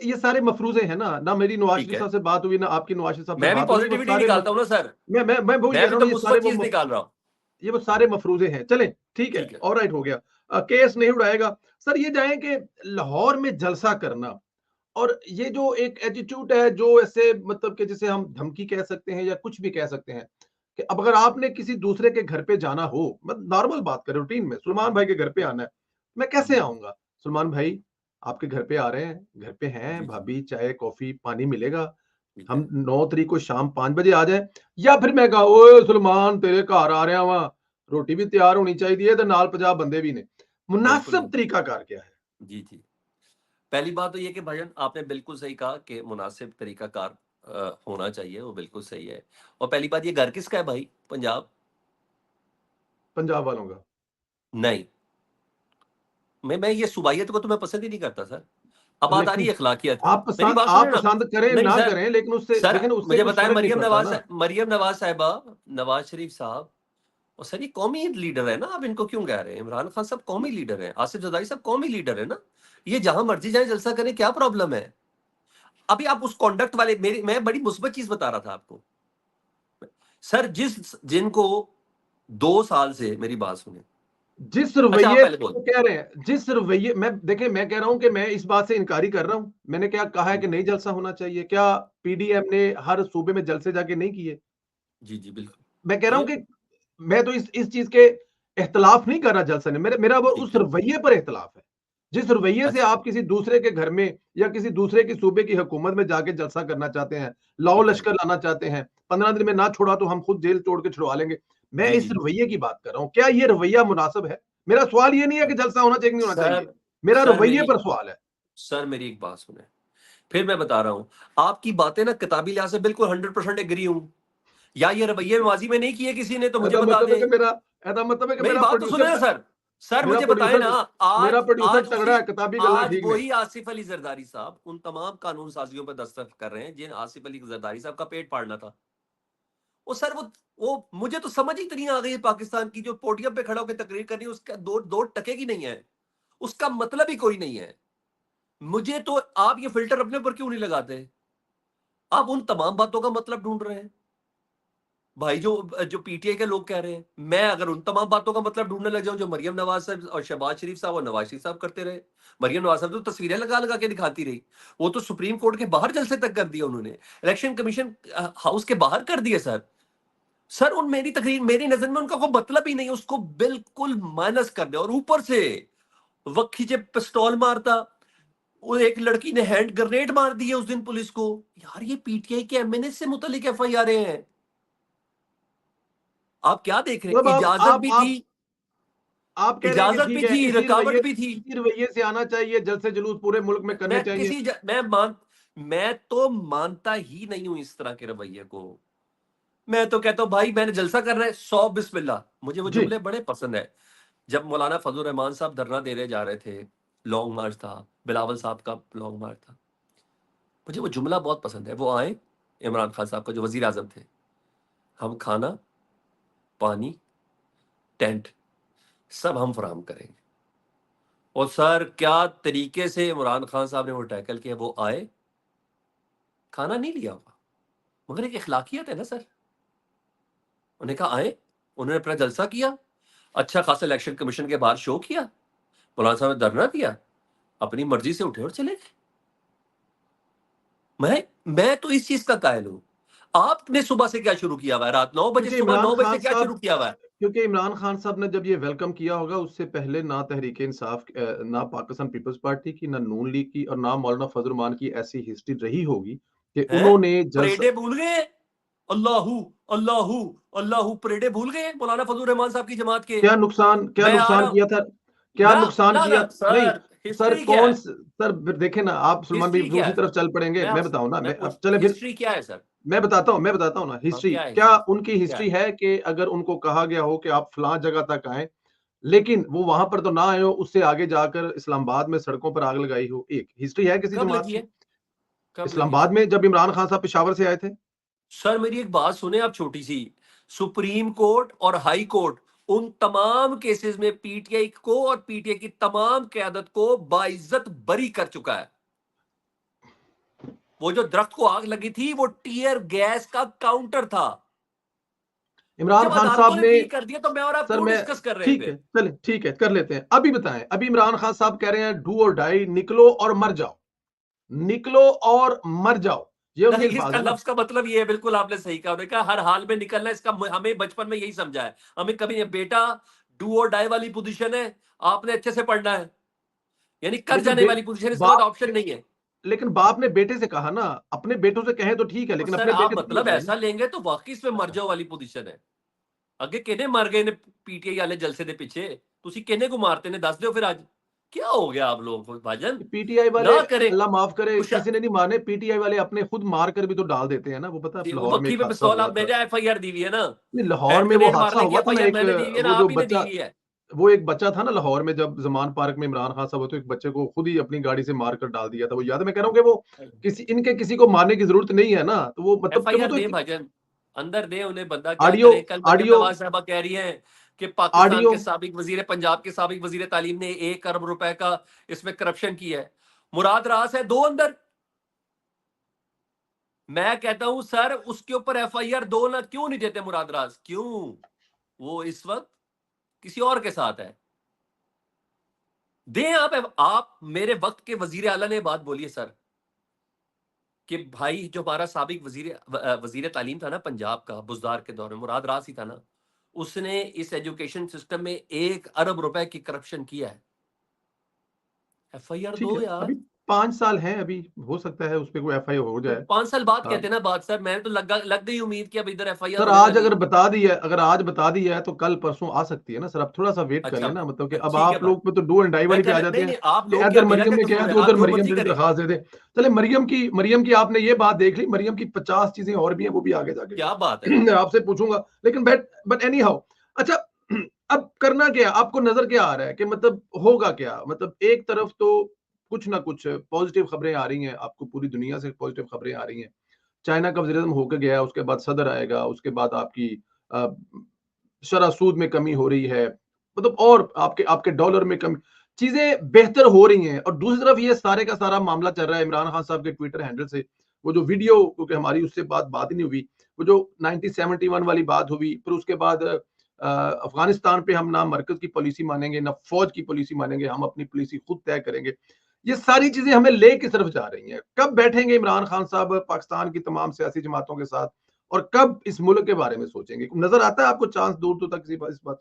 ये सारे मफरूजे हैं ना, ना मेरी नवाज ठीक शरीफ है, साहब से बात हुई, ना आपकी नवाज शरीफ साहब से मैं भी बात हुई, वो पॉजिटिविटी सारे निकालता हूं ना सर। मैं वही मैं कह भी रहा तो हूँ, मुस्बत चीज निकाल रहा हूं। ये वो सारे मफरूजे हैं। चलें, ठीक है, ठीक है। ऑलराइट, हो गया। केस नहीं उड़ाएगा। सर ये जाएं कि लाहौर में जलसा करना और ये जो एक एटीट्यूड है, जो ऐसे मतलब कि जिसे हम धमकी कह सकते हैं या कुछ भी कह सकते हैं, कि अब अगर आपने किसी दूसरे के घर पे जाना हो, मतलब नॉर्मल बात करें, रूटीन में सलमान भाई के घर पे आना है, मैं कैसे जी आऊंगा? सलमान भाई आपके घर पे आ रहे हैं, घर पे हैं, जी जी, भाभी चाय कॉफी पानी मिलेगा, ठीक हम है। 9 तारीख को शाम 5 बजे आ जाए, या फिर मैं कहा ओए सलमान तेरे घर आ रहा वहां, रोटी भी तैयार होनी चाहिए तो नाल 50 बंदे भी ने। बिल्कुल मुनासिब बिल्कुल। तरीकाकार क्या है? जी जी। पहली बात तो ये कि भाईजान, आपने बिल्कुल सही कहा कि मुनासिब तरीकाकार होना चाहिए, वो बिल्कुल सही है। और पहली बात, ये घर किसका है भाई? पंजाब? पंजाब वालों का। नहीं, मैं ये सुबाइयत को तो मैं पसंद ही नहीं करता सर। अब बात आ रही लेकिन है अखलाकियत की, मेरी बात आप सुने ना। पसंद करें नहीं ना सर, करें, लेकिन उससे सर लेकिन उससे मुझे कुछ बताएं, फर्क नहीं पड़ता ना। मरियम नवाज साहिबा, नवाज शरीफ साहब, और सर ये कौमी लीडर है ना, आप इनको क्यों कह रहे हैं? इमरान खान साहब कौमी लीडर है, आसिफ जरदारी साहब कौमी लीडर है ना। ये जहां मर्जी जाए जलसा करें, क्या प्रॉब्लम है? अभी आप उस कॉन्डक्ट वाले, मेरी मैं बड़ी मुस्बत चीज बता रहा था आपको। सर जिनको 2 साल से, मेरी बात सुने। जिस अच्छा, आप रवैये पहले पे बोल। वो कह रहे हैं, जिस रवैये मैं देखें, मैं कह रहा हूं कि मैं इस बात से इनकारी कर रहा हूं। मैंने क्या कहा है कि नहीं जलसा होना चाहिए? क्या पीडीएम ने हर सूबे में जलसे जाके नहीं किए? जी जी, बिल्कुल मैं कह रहा हूं किए। कि मैं तो इस चीज के इख्तलाफ नहीं कर रहा जलसे ने, मेरा वो उस ठीक है। रवैये पर इख्तलाफ है। जिस रवैये से अच्छा। आप किसी दूसरे के घर में या किसी दूसरे की सूबे की हुकूमत में जाके जलसा करना चाहते हैं, लाओ ठीक है। लश्कर लाना चाहते हैं, 15 दिन में ना छोड़ा तो हम खुद जेल तोड़ के छुड़वा लेंगे। मैं जी इस जी जी। रवैये की बात कर रहा हूं। क्या ये रवैया मुनासिब है? मेरा सवाल ये नहीं है कि जलसा होना चाहिए कि नहीं होना चाहिए, सर मेरा सर रवैये मेरी पर सवाल है। सर मेरी एक बात सुने, फिर मैं बता रहा हूं। आपकी बातें ना किताबी लिहाज से बिल्कुल 100% एग्री हूं। या ये रवैये माजी में नहीं किए किसी ने, तो मुझे ऐसा बता मतलब है दें। कि मेरा ऐसा मतलब है कि मेरी मेरा बात तो सुने प्रोड्यूसर ना सर। सर मेरा मुझे बताएं ना। प्रोड्यूसर मेरा आज प्रोड्यूसर आज तगड़ा उसी है, किताबी गल्ला आज ठीक ने। वही आसिफ अली जरदारी साहब उन तमाम कानून साजियों पर दस्तखत कर रहे हैं जिन आसिफ अली जरदारी साहब का पेट फाड़ना था। वो सर, वो मुझे तो समझ ही इतनी आ गई है, पाकिस्तान की जो पोडियम पे खड़ा होकर तकरीर करनी है, उसका दो दो टके की नहीं है, उसका मतलब ही कोई नहीं है। मुझे तो आप ये फिल्टर अपने ऊपर क्यों नहीं लगाते? आप उन तमाम बातों का मतलब ढूंढ रहे हैं भाई, जो जो पीटीआई के लोग कह रहे हैं। मैं अगर उन तमाम बातों का मतलब ढूंढने लग जाऊं जो मरियम नवाज साहब और शहबाज शरीफ साहब और नवाज शरीफ साहब करते रहे। मरियम नवाज साहब तो तस्वीरें लगा लगा के दिखाती रही, वो तो सुप्रीम कोर्ट के बाहर जलसे तक कर दिया उन्होंने, इलेक्शन कमीशन हाउस के बाहर कर दिया सर। सर उन मेरी तकरीर, मेरी नजर में उनका कोई मतलब ही नहीं है, उसको बिल्कुल माइनस कर दे। और ऊपर से वक्की जब पिस्तौल मारता, वो एक लड़की ने हैंड ग्रेनेड मार दी है उस दिन पुलिस को। यार ये पीटीआई के एमएनए से मुतलिक एफआईआर हैं। आप क्या देख रहे मतलब हैं? इजाजत भी थी, आप कह रहे हैं कि इजाजत ठीक भी है, थी, रुकावट भी थी। इसी रवैये से आना चाहिए, जलसे जुलूस पूरे मुल्क में करने मैं चाहिए। किसी मैं तो मानता ही नहीं हूं इस तरह के रवैये को। मैं तो कहता हूं भाई, मैंने जलसा करना है, 100 बिस्मिल्लाह। मुझे वो जी। जुमले बड़े पसंद है। जब मौलाना फजल रहमान साहब धरना देने जा रहे थे, लॉन्ग मार्च था, बिलावल साहब का लॉन्ग मार्च था, मुझे वो जुमला बहुत पसंद है। वो आए, इमरान खान साहब का जो वजीर आजम थे, हम खाना, पानी, टेंट सब हम फराहम करेंगे। और सर क्या तरीके से इमरान खान साहब ने वो टैकल किया। वो आए, खाना नहीं लिया होगा, मगर एक इखलाकियत है ना सर। उन्हें कहा आए, उन्होंने अपना जलसा किया, अच्छा खासा इलेक्शन कमीशन के बाहर शो किया, मौलाना साहब ने धरना दिया, अपनी मर्जी से उठे और चले गए। मैं तो इस चीज का कायल हूं। आपने सुबह से क्या शुरू किया हुआ है? रात 9 बजे, क्योंकि सुबह इमरान 9 बजे खान से क्या साहब शुरू किया हुआ है? क्योंकि इमरान खान साहब ने जब ये वेलकम किया होगा, उससे पहले ना तहरीक इंसाफ, ना पाकिस्तान पीपल्स पार्टी की, ना नून लीग की और ना मौलाना फजल रहमान की ऐसी हिस्ट्री रही होगी कि हैं? उन्होंने जलसा। परेडे भूल गए? अल्लाहू अल्लाहू अल्लाहू परेडे भूल गए मौलाना फजल रहमान साहब की जमात के। क्या मैं आ नुकसान रहा हूं। किया था? क्या ना नुकसान ना किया? ना नहीं सर, सर, हिस्ट्री क्या है? सर देखें ना, आप सलमान भाई हिस्ट्री क्या दूसरी है तरफ सर? चल पड़ेंगे, मैं बताऊं ना, मैं मैं अब पूछ, चले फिर। हिस्ट्री क्या है सर? मैं बताता हूँ ना हाँ, हिस्ट्री क्या है क्या। हिस्ट्री? उनकी क्या हिस्ट्री है? है कि अगर उनको कहा गया हो कि आप फलां जगह तक आए, लेकिन वो वहां पर तो ना आए हो, उससे आगे जाकर इस्लामाबाद में सड़कों पर आग लगाई हो, एक हिस्ट्री है किसी कब जमात लगी की। है? कब लगी है? इस्लामाबाद में जब इमरान खान साहब पेशावर से आए थे। सर मेरी एक बात सुने आप, छोटी सी। सुप्रीम कोर्ट और हाई कोर्ट उन तमाम केसेस में पीटीआई को और पीटीआई की तमाम क्यादत को बाइज्जत बरी कर चुका है। वो जो दरख्त को आग लगी थी वो टीयर गैस का काउंटर था। और इमरान जब खान अदालतों साहब ने ने, ठीक कर दिया तो मैं और आप सर क्यों मैं, डिस्कस कर रहे ठीक थे? है चले, ठीक है कर लेते हैं, अभी बताएं। अभी इमरान खान साहब कह रहे हैं डू और डाई, निकलो और मर जाओ, निकलो और मर जाओ, ये उनके नहीं, अल्फाज इसका है ना। लफ्ज का मतलब ये है, बिल्कुल आपने सही कहा। उन्होंने कहा हर हाल में निकलना है, इसका हमें बचपन में यही समझा है। हमें कभी ये बेटा डू और डाई वाली पोजीशन है, आपने अच्छे से पढ़ना है, यानी कर लेकिन जाने वाली पोजीशन, इसके बाद बाप ऑप्शन नहीं है। लेकिन बाप ने बेटे से कहा ना, अपने बेटों से कहें तो ठीक है, और लेकिन सर अपने आप बेटे तो मतलब बताए ना। ऐसा लेंगे तो वाकई इसमें मर जाओ वाली पोजीशन है। ਅੱਗੇ ਕਿਹਨੇ ਮਰ ਗਏ ਨੇ पीटीआई वाले जलसे ਦੇ ਪਿੱਛੇ? ਤੁਸੀਂ ਕਿਹਨੇ को मारते ने, दस ਦਿਓ फिर आज। क्या हो गया आप लोगों को भाजन? पीटीआई वाले, ना करें अल्लाह माफ करे, कुछ। किसी ने नहीं माने, पीटीआई वाले अपने खुद मार कर भी तो डाल देते हैं ना। वो पता है वो लाहौर में मक्खी एक पे हादसा पिस्तौल हुआ आप, था। मैंने एफआईआर दी हुई है ना। नहीं, लाहौर हैंड में वो ग्रेनेड हादसा मारने की हुआ था ना, एफआईआर एक मैंने दी हुई है ना, वो जो आप ही ने दी बच्चा, हुई है। वो एक बच्चा था ना लाहौर में, जब जमान पार्क में इमरान खान साहब, तो एक बच्चे को खुद ही अपनी गाड़ी से मार कर डाल दिया था, वो याद है। मैं कह रहा हूँ कि वो किसी को मारने की जरूरत नहीं है ना, तो वो मतलब कि वो एफआईआर तो दे एक भाजन, अंदर दे उन्हें, बंदा क्या ऑडियो करे। कल मरियम ऑडियो नवाज साहबा कह रही हैं कि पाकिस्तान ऑडियो के साबिक वजीर, पंजाब के साबिक वजीर तालीम ने 1 अरब रुपए का इसमें करप्शन किया है। मुराद रास है दो अंदर। मैं कहता हूं सर उसके ऊपर एफआईआर दो ना, क्यों नहीं देते मुराद रास? क्यों? वो इस वक्त किसी और के साथ है। दें आप मेरे वक्त के वजीर आला ने बात बोली है सर, कि भाई जो हमारा साबिक वजीर तालीम था ना पंजाब का, बुजदार के दौर में मुराद रास ही था ना, उसने इस एजुकेशन सिस्टम में 1 अरब रुपए की करप्शन किया है। एफआईआर ठीक दो है, यार। अभी 5 साल हैं, अभी हो सकता है उस पर कोई एफआईआर हो तो जाए। 5 साल बाद हाँ। कहते हैं ना बात सर, मैंने तो लग गई उम्मीद कि अब इधर एफआईआर सर होने आज वाली अगर है। बता दिया अगर आज बता दिया है तो कल परसों आ सकती है ना सर। अब थोड़ा सा वेट कर अच्छा, लेना, मतलब कि अब ठीक है आप भाई। लोग पे तो डू एंड डाई मैं वाली पे कह आ रहा, जाते नहीं हैं नहीं, आप कि लोग क्या, इधर मेरा मरियम क्या ने किया कसूर है है? तो आप उधर जो मरियम मर्जी जल्दी करें। दरखास्त दे दे। चले, मरियम की आपने ये बात देख ली, मरियम की 50 चीजें और भी हैं, वो भी आगे जाके क्या बात है? मैं आपसे पूछूंगा। लेकिन बट एनी हाउ, अच्छा अब करना क्या है? आपको नजर क्या आ रहा है कि मतलब होगा क्या? मतलब एक तरफ तो कुछ ना कुछ पॉजिटिव खबरें आ रही हैं, आपको पूरी दुनिया से पॉजिटिव खबरें आ रही हैं। चाइना का वज़ीर-ए-आज़म होके गया है, उसके बाद सदर आएगा, उसके बाद आपकी अ, शरह सूद में कमी हो रही है, मतलब और आपके आपके डॉलर में कमी, चीज़ें बेहतर हो रही हैं। और दूसरी तरफ ये सारे का सारा मामला चल रहा है इमरान खान साहब के ट्विटर हैंडल से। वो जो वीडियो, क्योंकि हमारी उससे बात ही नहीं हुई, वो जो 1971 वाली बात हुई, फिर उसके बाद अफ़गानिस्तान पे हम ना मरकज़ की पॉलिसी मानेंगे, ना फ़ौज की पॉलिसी मानेंगे, हम अपनी पॉलिसी खुद तय करेंगे। ये सारी चीज़ें हमें ले किस तरफ जा रही हैं? कब बैठेंगे इमरान खान साहब पाकिस्तान की तमाम सियासी जमातों के साथ, और कब इस मुल्क के बारे में सोचेंगे? नज़र आता है आपको चांस दूर दूर तक इस बात?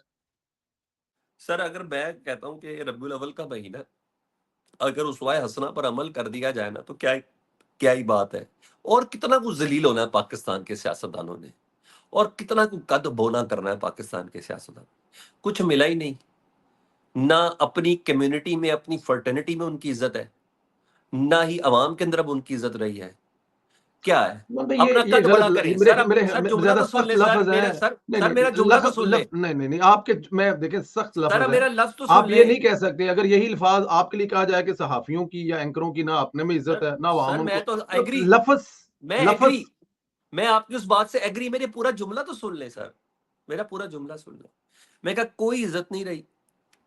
सर अगर मैं कहता हूं कि रब्बुल अव्वल का महीना अगर उसवाए हसना पर अमल कर दिया जाए ना, तो क्या क्या ही बात है। और कितना कुछ जलील होना है पाकिस्तान के सियासतदानों ने, और कितना कुछ कद बोना करना है पाकिस्तान के सियासतदान। कुछ मिला ही नहीं। ना अपनी कम्युनिटी में, अपनी फर्टर्निटी में उनकी इज्जत है, ना ही अवाम के अंदर अब उनकी इज्जत रही है। क्या है? मतलब भाई अपना ये कद गलत बड़ा करें मेरे सर। मेरे सर जुमला ज्यादा तो सुन सख्त ले सर, लफ्ज मेरा हैं। सर नहीं सर नहीं, मेरा जुमला तो लफ सुन ले। लफ नहीं नहीं नहीं, आपके, मैं देखिए सख्त सर लफ्ज हैं। मेरा लफ्ज तो आप सुन ये ले। नहीं कह सकते, अगर यही अल्फाज आपके लिए कहा जाए कि सहाफियों की या एंकरों की ना अपने में इज्जत सर है ना अवाम सर उनको, मैं तो मतलब एग्री, लफ्ज मैं एग्री, लफ्ज मैं आपकी उस बात से एग्री। मेरे पूरा जुमला तो सुन ले सर, मेरा पूरा जुमला सुन ले। मैं कहा कोई इज्जत नहीं रही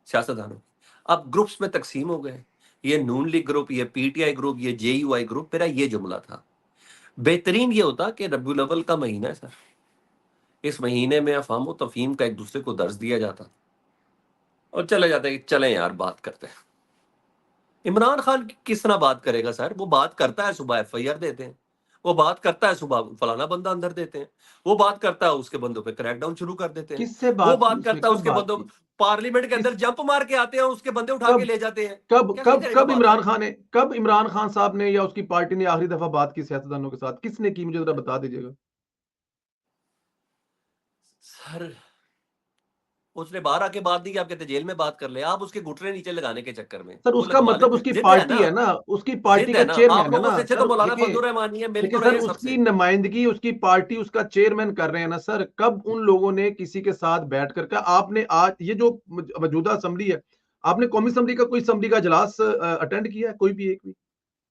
सियासतदानों की। अब ग्रुप्स में तकसीम हो गए, ये नून लीग ग्रुप, ये पीटीआई ग्रुप, ये जेयूआई ग्रुप। मेरा ये जुमला था। बेहतरीन ये होता कि रब्बुल अव्वल का महीना है सर, इस महीने में अफाम तफहीम का एक दूसरे को दर्ज दिया जाता, और चले जाते हैं कि चलें यार बात करते हैं। इमरान खान किस तरह बात करेगा सर? वो बात करता है सुबह एफआईआर देते हैं, वो बात करता है सुबह फलाना बंदा अंदर देते हैं, वो बात करता है उसके बंदों पे क्रैकडाउन शुरू कर देते हैं, किससे वो बात की बात उसने, करता है कब उसके बात बंदों, की? पार्लियामेंट के अंदर किस, जंप मार के आते हैं, उसके बंदे उठा के कब ले जाते हैं। कब क्या कही कब जाएगा कब बात? इमरान खान ने, कब इमरान खान साहब ने या उसकी पार्टी ने आखिरी दफा बात की सियासतदानों के साथ? किसने की, मुझे जरा बता दीजिएगा। सर उसने बाहर आके बात दी कि आप कहते जेल में बात कर ले, आप उसके घुटने नीचे लगाने के चक्कर में सर वो उसका लगवा मतलब लेते हैं। उसकी जिद है पार्टी ना, है ना, उसकी पार्टी जिद का है ना। आप चेयरमैन है लोगों ना से अच्छे तो सर। मौलाना देखिए, फजल रहमानी है, मिल देखिए तो सर, रहे हैं उसकी सबसे। नुमाइंदगी उसकी पार्टी उसका चेयरमैन कर रहे हैं ना सर। कब उन लोगों ने किसी के साथ बैठ कर आपने, आज ये जो मौजूदा असेंबली है, आपने कौमी असेंबली का कोई असेंबली का इजलास अटेंड किया है, कोई भी एक भी?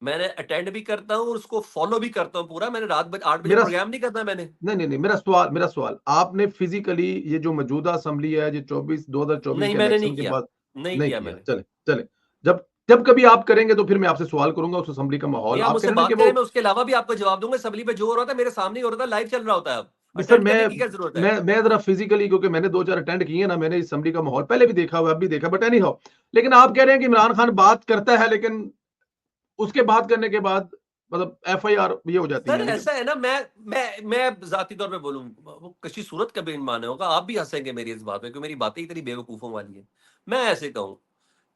मैंने अटेंड भी करता हूँ और उसको फॉलो भी करता हूँ पूरा। मैंने रात 8 बजे मेरा, प्रोग्राम नहीं करना मैंने। नहीं नहीं नहीं, मेरा सवाल, आपने फिजिकली ये जो मौजूदा असेंबली है, जो 2024 नहीं के मैंने नहीं इलेक्शन के किया, बाद नहीं नहीं किया किया? मैंने। चले चले, जब जब कभी आप करेंगे तो फिर मैं आपसे सवाल करूंगा उस असेंबली का माहौल। भैया आप आप कह मुझसे रहे हैं ना बात कि वो, करें, मैं उसके अलावा भी आपको जवाब दूंगा। असम्बली पे जो हो रहा था मेरे सामने ही हो रहा था, लाइव चल रहा होता है। अब नहीं सर, अटेंड करने की क्या जरूरत है? मैं जरा फिजिकली, क्योंकि मैंने 2-4 अटेंड किए ना, मैंने इस असेंबली का माहौल पहले भी देखा हुआ है, अब भी देखा, बट एनी हाउ। लेकिन आप कह रहे हैं कि इमरान खान बात करता है, लेकिन उसके बात करने के बाद मतलब एफआईआर ये हो जाती सर है, ऐसा है ना, मैं जाती तौर पे बोलूं, वो कशी सूरत का बेईमान होगा। आप भी हंसेंगे मेरी इस बात पे, क्योंकि मेरी बातें इतनी बेवकूफों वाली है। मैं ऐसे कहूं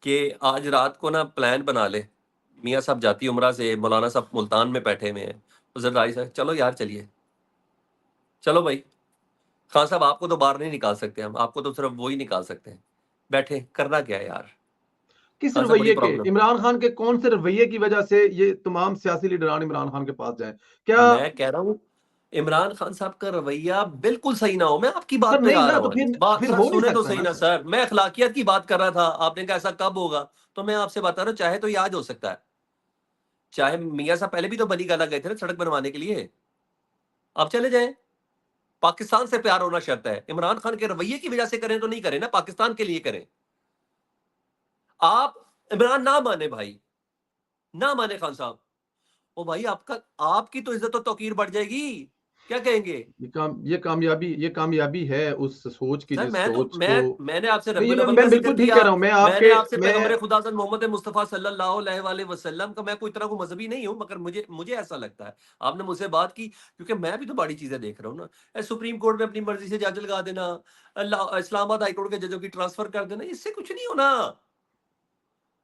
कि आज रात को ना प्लान बना ले, मियाँ साहब जाती उमरा से, मौलाना साहब मुल्तान में बैठे हुए हैं, जरदारी साहब चलो यार चलिए, चलो भाई, खान साहब आपको तो बाहर नहीं निकाल सकते हम, आपको तो सिर्फ वो ही निकाल सकते हैं। बैठे करना क्या है यार? किस खान साहब बड़ी रवैये के, प्रॉब्लम। इमरान खान के कौन से रवैये की वजह से ये तमाम सियासी लीडरान इमरान खान के पास जाएं? क्या? मैं कह रहा हूँ इमरान खान साहब का रवैया बिल्कुल सही ना हो। मैं आपकी सर बात पे नहीं आ ना, रहा तो हूँ आज। फिर बात फिर सर हो नहीं सुने तो सकता सही ना ना सर। सर, मैं अखलाकियत की बात कर रहा था, आपने कहा ऐसा कब होगा, तो मैं आपसे बता रहा हूँ चाहे तो ये आज हो सकता है। चाहे मियाँ साहब पहले भी तो बनी गाला गए थे ना सड़क बनवाने के लिए, आप चले जाएं। पाकिस्तान से प्यार होना शर्त है, इमरान खान के रवैये की वजह से करें तो नहीं करें ना, पाकिस्तान के लिए करें। आप इमरान ना माने भाई, ना माने खान साहब, ओ भाई आपका, आपकी तो इज्जत और तौकीर बढ़ जाएगी। क्या कहेंगे? ये कामयाबी है उस सोच की, सर जिस मैं तो सोच को, मैंने आपसे नहीं, ये रब्बुल अव्वल का मैं जिक्र बिल्कुल ठीक किया। कह रहा हूं। मैं मैंने आपके, आपसे मैं, पैगंबर खुदा मोहम्मद मुस्तफ़ा सल्लल्लाहु अलैहि वसल्लम का, मैं कोई इतना को मजहबी नहीं हूं, मगर मुझे मुझे ऐसा लगता है आपने मुझसे बात की, क्योंकि मैं भी तो बड़ी चीजें देख रहा हूं ना। सुप्रीम कोर्ट में अपनी मर्जी से जज लगा देना, इस्लामाबाद हाईकोर्ट के जजों की ट्रांसफर कर देना, इससे कुछ नहीं होना।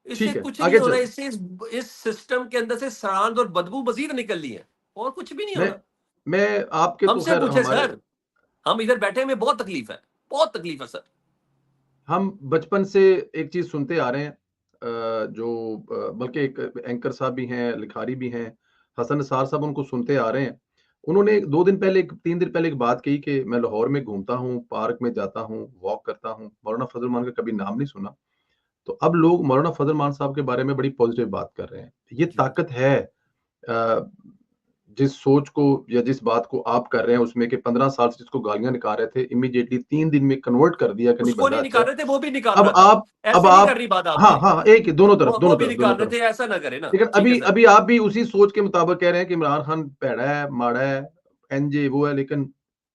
इससे ठीक है, कुछ नहीं आगे होना। चलते। इससे इस सिस्टम के अंदर से सड़ांध और बदबू मजीद निकलनी है, और कुछ भी नहीं मैं होना। मैं आपके तो हमसे खैर पूछे हमारे, सर, हम इधर बैठे में बहुत तकलीफ है, बहुत तकलीफ है सर। हम बचपन से एक चीज सुनते आ रहे हैं, जो बल्कि एक एंकर साहब भी हैं, लिखारी भी हैं, हसन निसार साहब, उनको सुनते आ रहे हैं। उन्होंने 2 दिन पहले, 3 दिन पहले एक बात कही कि मैं लाहौर में घूमता हूँ, पार्क में जाता हूँ, वॉक करता हूँ, मौलाना फजल मान का कभी नाम नहीं सुना। तो अब लोग मौलाना फजल मान साहब के बारे में बड़ी पॉजिटिव बात कर रहे हैं। ये जी ताकत है, अ, जिस सोच को या जिस बात को आप कर रहे हैं उसमें, कि 15 साल से जिसको गालियां निकाल रहे थे, इमीडिएटली 3 दिन में कन्वर्ट कर दिया कि नहीं, उसको बंदा नहीं अच्छा निकाल है। रहे थे, वो भी निकाल अब रहा था। आप अब ऐसे नहीं आप करनी बात हाँ आपने। हाँ, एक ही, दोनों तरफ, वो दोनों भी तरफ, दोनों निकाल रहे तरफ। थे, ऐसा ना करे ना। लेकिन ठीक है अभी सर। अभी आप भी उसी सोच के मुताबिक कह रहे हैं कि इमरान खान भैड़ा है, माड़ा है, एनजे वो है, लेकिन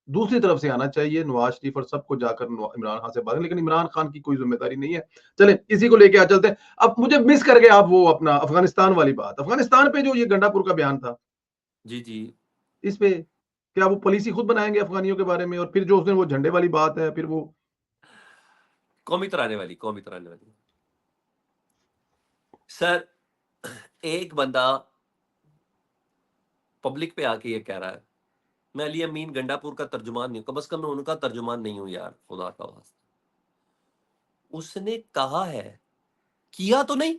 दूसरी तरफ से आना चाहिए नवाज शरीफ और सबको जाकर इमरान खान से बात, लेकिन इमरान खान की कोई जिम्मेदारी नहीं है। चले इसी को लेके आ चलते हैं। अब मुझे मिस कर गए आप वो अपना अफगानिस्तान वाली बात, अफगानिस्तान पे जो ये गंडापुर का बयान था, जी जी। इस पे क्या वो पॉलिसी खुद बनाएंगे अफगानियों के बारे में? और फिर जो उस दिन वो झंडे वाली बात है, फिर वो, कौमी तराने वाली, कौमी तराने वाली। सर एक बंदा पब्लिक पे आके ये कह रहा है, मैं अली अमीन गंडापुर का तर्जुमान नहीं हूं, कम से कम मैं उनका तर्जुमान नहीं हूं यार, खुदा का वास्ता। उसने कहा है, किया तो नहीं।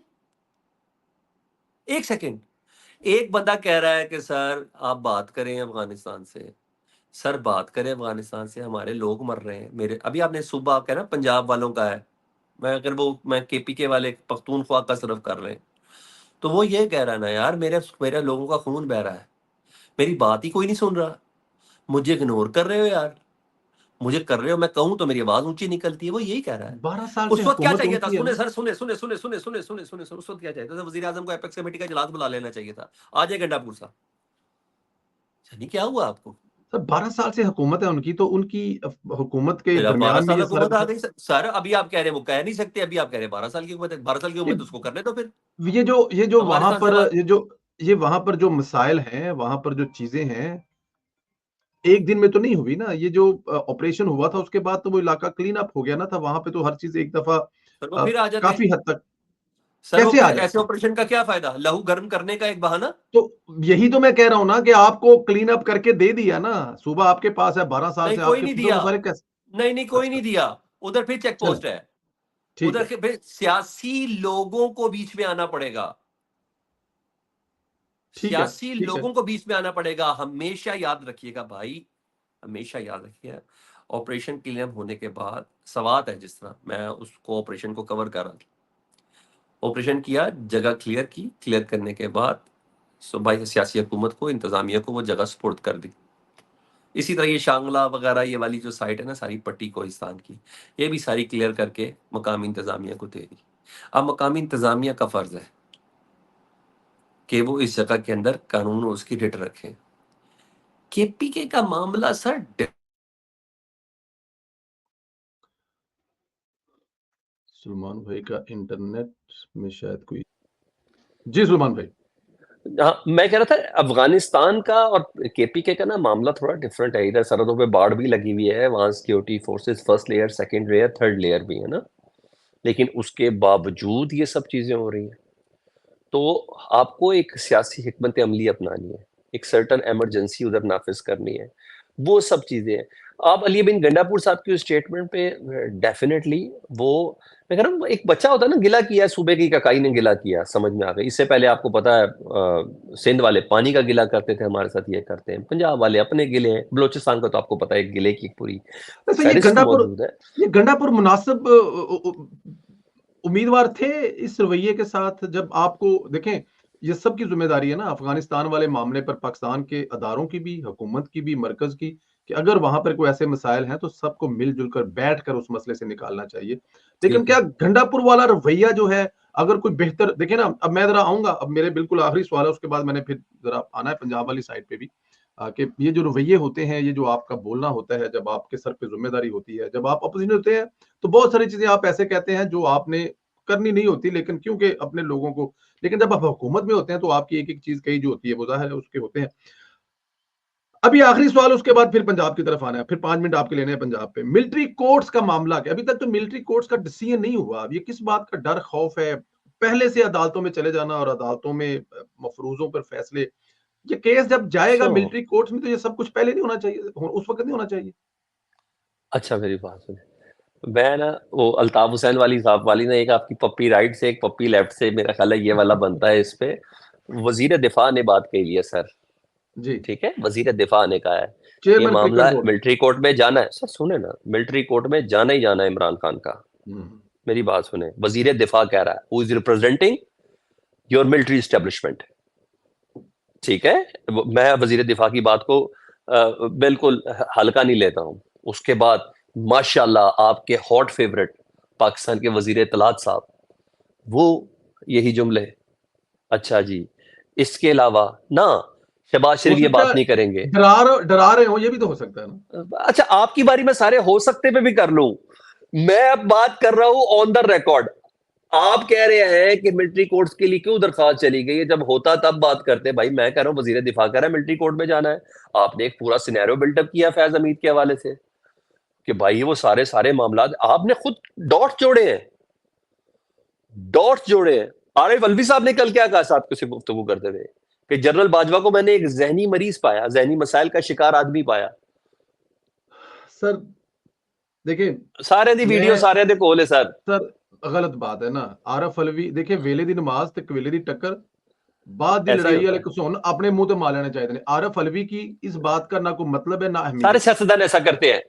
एक सेकंड, एक बंदा कह रहा है कि सर आप बात करें अफगानिस्तान से, सर बात करें अफगानिस्तान से, हमारे लोग मर रहे हैं। मेरे अभी आपने सूबा कहा ना पंजाब वालों का है, मैं अगर वो मैं केपीके वाले पख्तूनख्वा का सिर्फ कर रहे हैं, तो वो ये कह रहा है ना यार, मेरे मेरे लोगों का खून बह रहा है, मेरी बात ही कोई नहीं सुन रहा, मुझे इग्नोर कर रहे हो यार, मुझे कर रहे हो, मैं कहूं तो मेरी आवाज ऊंची निकलती है, वो यही कह रहा है। 12 साल से उस वक्त क्या हुकूमत चाहिए था? उनकी है सुने ना। सर, सुने, उस वक्त क्या चाहिए था? वजीर आजम को एपेक्स कमेटी का इजलास बुला लेना चाहिए था। आ जाए गंडापुर साहब। यानी क्या हुआ आपको? सर 12 साल से हुकूमत है उनकी, तो उनकी हुकूमत के फिर अब 12 दरमियान में साल ये हुकूमत आ सारा गई सर, अभी आप कह रहे हैं वो कह नहीं सकते, अभी आप कह रहे हैं 12 साल की हुकूमत है, 12 साल की ये हुकूमत उसको करने दो फिर, ये जो वहाँ अफगानिस्तान से पर बात। ये वहाँ पर जो मसाइल हैं, वहाँ पर जो चीज़ें हैं, एक दिन में तो नहीं हुई ना। ये जो ऑपरेशन हुआ था उसके बाद तो वो इलाका क्लीन अप हो गया ना था, वहाँ पे तो हर चीज़ एक दफ़ा सर वो फिर आ जाते, काफ़ी हद तक सर वो कैसे आ फिर ऐसे जाते? ऑपरेशन का क्या फायदा, लहू गर्म करने का एक बहाना। तो यही तो मैं कह रहा हूँ ना कि आपको क्लीन अप करके दे दिया ना, सुबह आपके पास है, 12 साल नहीं से कोई आपके नहीं तो दिया, मसाइल कैसे? नहीं नहीं कोई अच्छा, नहीं दिया, उधर फिर चेक चलें, पोस्ट है, ठीक उधर है, के फिर सियासी लोगों को बीच में आना पड़ेगा, ठीक है, सियासी ठीक है। लोगों को बीच में आना पड़ेगा। हमेशा याद रखिएगा भाई, हमेशा याद रखिएगा, ऑपरेशन क्लीन होने के बाद सवात है, जिस तरह मैं उसको ऑपरेशन को कवर कर रहा था, ऑपरेशन किया, जगह क्लियर की, क्लियर करने के बाद सूबाई सियासी हुकूमत को, इंतजामिया को वो जगह सुपुर्द कर दी। इसी तरह ये शांगला वगैरह ये वाली जो साइट है ना, सारी पट्टी कोहिस्तान की, ये भी सारी क्लियर करके मकामी इंतजामिया को दे दी। अब मकामी इंतजामिया का फर्ज है कि वो इस जगह के अंदर कानून और उसकी रिट रखें। केपीके का मामला सर सलमान भाई का इंटरनेट में शायद कोई। जी, सलमान भाई। हाँ, मैं कह रहा था अफगानिस्तान का और केपीके का ना मामला थोड़ा डिफरेंट है। इधर सरहदों पे बाढ़ भी लगी हुई है, वहां security forces first layer, second layer, third layer भी है ना, लेकिन उसके बावजूद ये सब चीजें हो रही हैं। तो आपको एक सियासी हिकमत अमली अपनानी है, एक सर्टन इमरजेंसी उधर नाफिज करनी है, वो सब चीजें हैं। आप अली बिन गंडापुर साहब की स्टेटमेंट पे डेफिनेटली वो, मैं कह रहा हूँ एक बच्चा होता है ना, गिला किया, सूबे की ककाई ने गिला किया, समझ में आ गई। इससे पहले आपको पता है सिंध वाले पानी का गिला करते थे, हमारे साथ ये करते हैं, पंजाब वाले अपने गिले हैं, बलोचिस्तान का तो आपको पता है गिले की पूरी वैसे फहरिस्त मौजूद है। ये गंडापुर मुनासिब उम्मीदवार थे इस रवैये के साथ, जब आपको देखें, ये सब की ज़िम्मेदारी है ना अफ़गानिस्तान वाले मामले पर, पाकिस्तान के अदारों की भी, हुकूमत की भी, मरकज़ की, कि अगर वहाँ पर कोई ऐसे मसाइल हैं तो सबको मिल-जुल कर बैठकर उस मसले से निकालना चाहिए। लेकिन ठीक है। क्या गंडापुर वाला रवैया जो है, अगर कोई बेहतर देखिए ना, अब मैं ज़रा आऊँगा, अब मेरे बिल्कुल आखिरी सवाल है, उसके बाद मैंने फिर ज़रा आना है पंजाब वाली साइड पे भी। कि ये जो रवैये होते हैं, ये जो आपका बोलना होता है, जब आपके सर पे ज़िम्मेदारी होती है, जब आप अपोज़िशन होते हैं, तो बहुत सारी चीज़ें आप ऐसे कहते हैं जो आपने करनी नहीं होती, लेकिन क्योंकि अपने लोगों को, लेकिन जब आप हुकूमत में होते हैं तो आपकी एक-एक चीज़ कही जो होती है वो ज़ाहिर है उसके होते हैं। अभी आखिरी सवाल, उसके बाद फिर पंजाब की तरफ आना है, फिर 5 मिनट आपके लेने हैं पंजाब पे। मिलिट्री कोर्ट्स का मामला क्या? अभी तक तो मिलिट्री कोर्ट्स का डिसीजन नहीं हुआ। अब ये किस बात का डर, खौफ है? पहले से अदालतों में चले जाना और अदालतों में मफरूज़ों पर फैसले, ये केस जब जाएगा सो मिलिट्री कोर्ट्स में तो ये सब कुछ पहले नहीं होना चाहिए, उस वक़्त नहीं होना चाहिए। अच्छा, मेरी बात सुनिए, मैं ना वो अल्ताफ हुसैन वाली साहब वाली ना, एक आपकी पप्पी राइट से एक पप्पी लेफ्ट से, मेरा ख्याल है ये वाला बनता है इस पे। वजीर दिफा ने बात कही है सर, जी, ठीक है, वजीर दिफा ने कहा है ये चेयरमैन मामला क्रिकेट बोर्ड। मिलिट्री कोर्ट में जाना है। सर सुने ना, मिलिट्री कोर्ट में जाना ही जाना है इमरान खान का। हुँ, मेरी बात सुने, वजीर दिफा कह रहा है who is representing your military establishment, ठीक है। मैं वजीर दिफा की बात को बिल्कुल हल्का नहीं लेता हूं। उसके बाद माशाल्लाह आपके हॉट फेवरेट पाकिस्तान के वजीर इत्तलात साहब, वो यही जुमले, अच्छा जी, इसके अलावा ना शहबाज हो शरीफ ये सकता बात है नहीं करेंगे। डरा रहे हो, ये भी तो हो सकता है ना? अच्छा, आपकी बारी में सारे हो सकते पे भी कर लूं, मैं अब बात कर रहा हूं ऑन द रिकॉर्ड। आप कह रहे हैं कि मिलिट्री कोर्ट्स के लिए क्यों दरखास्त चली गई है, जब होता तब बात करते। भाई मैं कह रहा हूं वजीर दिफा कह रहा है मिलिट्री कोर्ट में जाना है, आपने एक पूरा सिनेरियो बिल्डअप किया फैज हमीद के हवाले से कि भाई वो सारे सारे मामला आपने खुद डॉट जोड़े हैं, डॉट्स जोड़े हैं। आरिफ अलवी साहब ने कल क्या कहा साहब किसी गुफ्तगू करते हुए कि जनरल बाजवा को मैंने एक जहनी मरीज पाया, जहनी मसाइल का शिकार आदमी पाया। सर देखिए, सारे दी वीडियो मैं सारे दे कोल है सर। सर गलत बात है ना। आरफ अलवी देखिए, वेले दी नमाज ते कवेले दी टक्कर, बाद दी ऐसे ही लड़ाई होता वाले है, घसुन अपने मुंह ते मार लेने चाहिए थे। आरफ अलवी की इस बात का ना कोई मतलब है ना सारे अहमियत है। सियासतदान ऐसा करते हैं।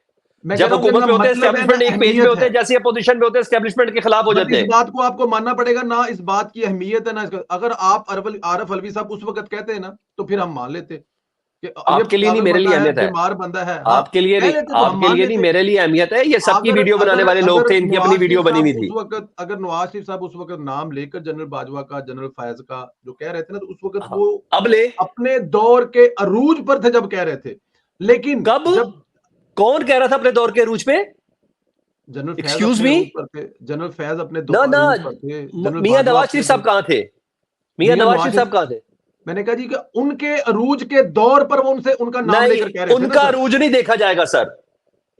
मैं कह जब रहा हूं कि हुकूमत ना में होते हैं मतलब है ना एस्टेब्लिशमेंट एक पेज पे अहमियत होते है। हैं, जैसे अपोजिशन पे होते हैं एस्टेब्लिशमेंट के खिलाफ हो बट जाते इस हैं। बात को आपको मानना पड़ेगा ना, इस बात की अहमियत है ना इसका। अगर आप आरफ अलवी साहब उस वक्त कहते हैं ना, तो फिर हम मान लेते कि ये आपके लिए नहीं पागल मेरे लिए बंदा है, अहमियत है, बीमार बंदा है, हाँ आपके लिए कह नहीं, लेते तो हम आपके मान लिए नहीं लेते। मेरे लिए अहमियत है। ये सबकी अगर वीडियो बनाने अगर वाले लोग अगर थे, इनकी अपनी नवाज शरीफ वीडियो बनी साहब हुई उस थी। वक्त, अगर नवाज शरीफ साहब उस वक्त नाम लेकर जनरल बाजवा का, जनरल फैज का जो कह रहे थे ना, तो उस वक्त हाँ, वो अब ले, अपने दौर के अरूज पर थे जब कह रहे थे। लेकिन कब? जब कौन कह रहा था अपने दौर के अरूज पे? जनरल फैज Excuse अपने me? अरूज पर थे, जनरल फैज अपने ना ना, अरूज पर थे, जनरल मियां बाजवा नवाज अपने शरीफ साहब कहाँ थे? मियां मियां नवाज नवाज शरीफ साहब कहाँ थे? मैंने कहा जी कि उनके अरूज के दौर पर वो उनसे उनका नाम नहीं, लेकर कह रहे थे ना उनका सर। अरूज नहीं देखा जाएगा सर,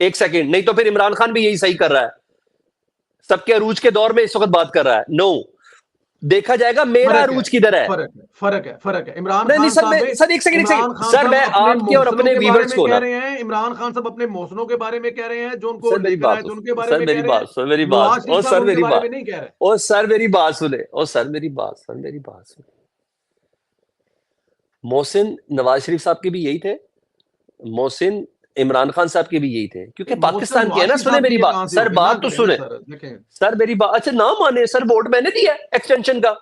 एक सेकंड, नहीं तो फिर इमरान खान भी यही सही कर रहा है, सबके अरूज के दौर में इस वक्त बात कर रहा है। नो, देखा जाएगा मेरा फर्क है, अरूज किधर है। फर्क है। इमरान नहीं खान सर, साहब मैं सर एक सेकंड इमरान खान सर, साहब मैं अपने आपके और मोहसिनों अपने के बारे व्यूवर्स में को कह ना, रहे हैं, इमरान खान साहब अपने मोहसिनों के बारे में कह रहे हैं, जो उनको सर मेरी लेकर आए बात थे उनके बारे सर में मेरी कह रहे हैं, बात सर मेरी नवाज बात शरीफ और साहब सर उनके मेरी बारे बात में नहीं कह रहे। और सर मेरी बात सुने और सर मेरी बात सुने। मोहसिन नवाज शरीफ साहब के भी यही थे, मोहसिन इमरान खान साहब के भी यही थे, क्योंकि मोहसिन पाकिस्तान के है नवाज ना। शरीफ सुने साहब मेरी की ये बात कहां से सर, हो गए? ना बात तो करें ना सुने सर, देखें सर मेरी बात। अच्छा ना माने सर, वोट मैंने दिया है एक्सटेंशन का,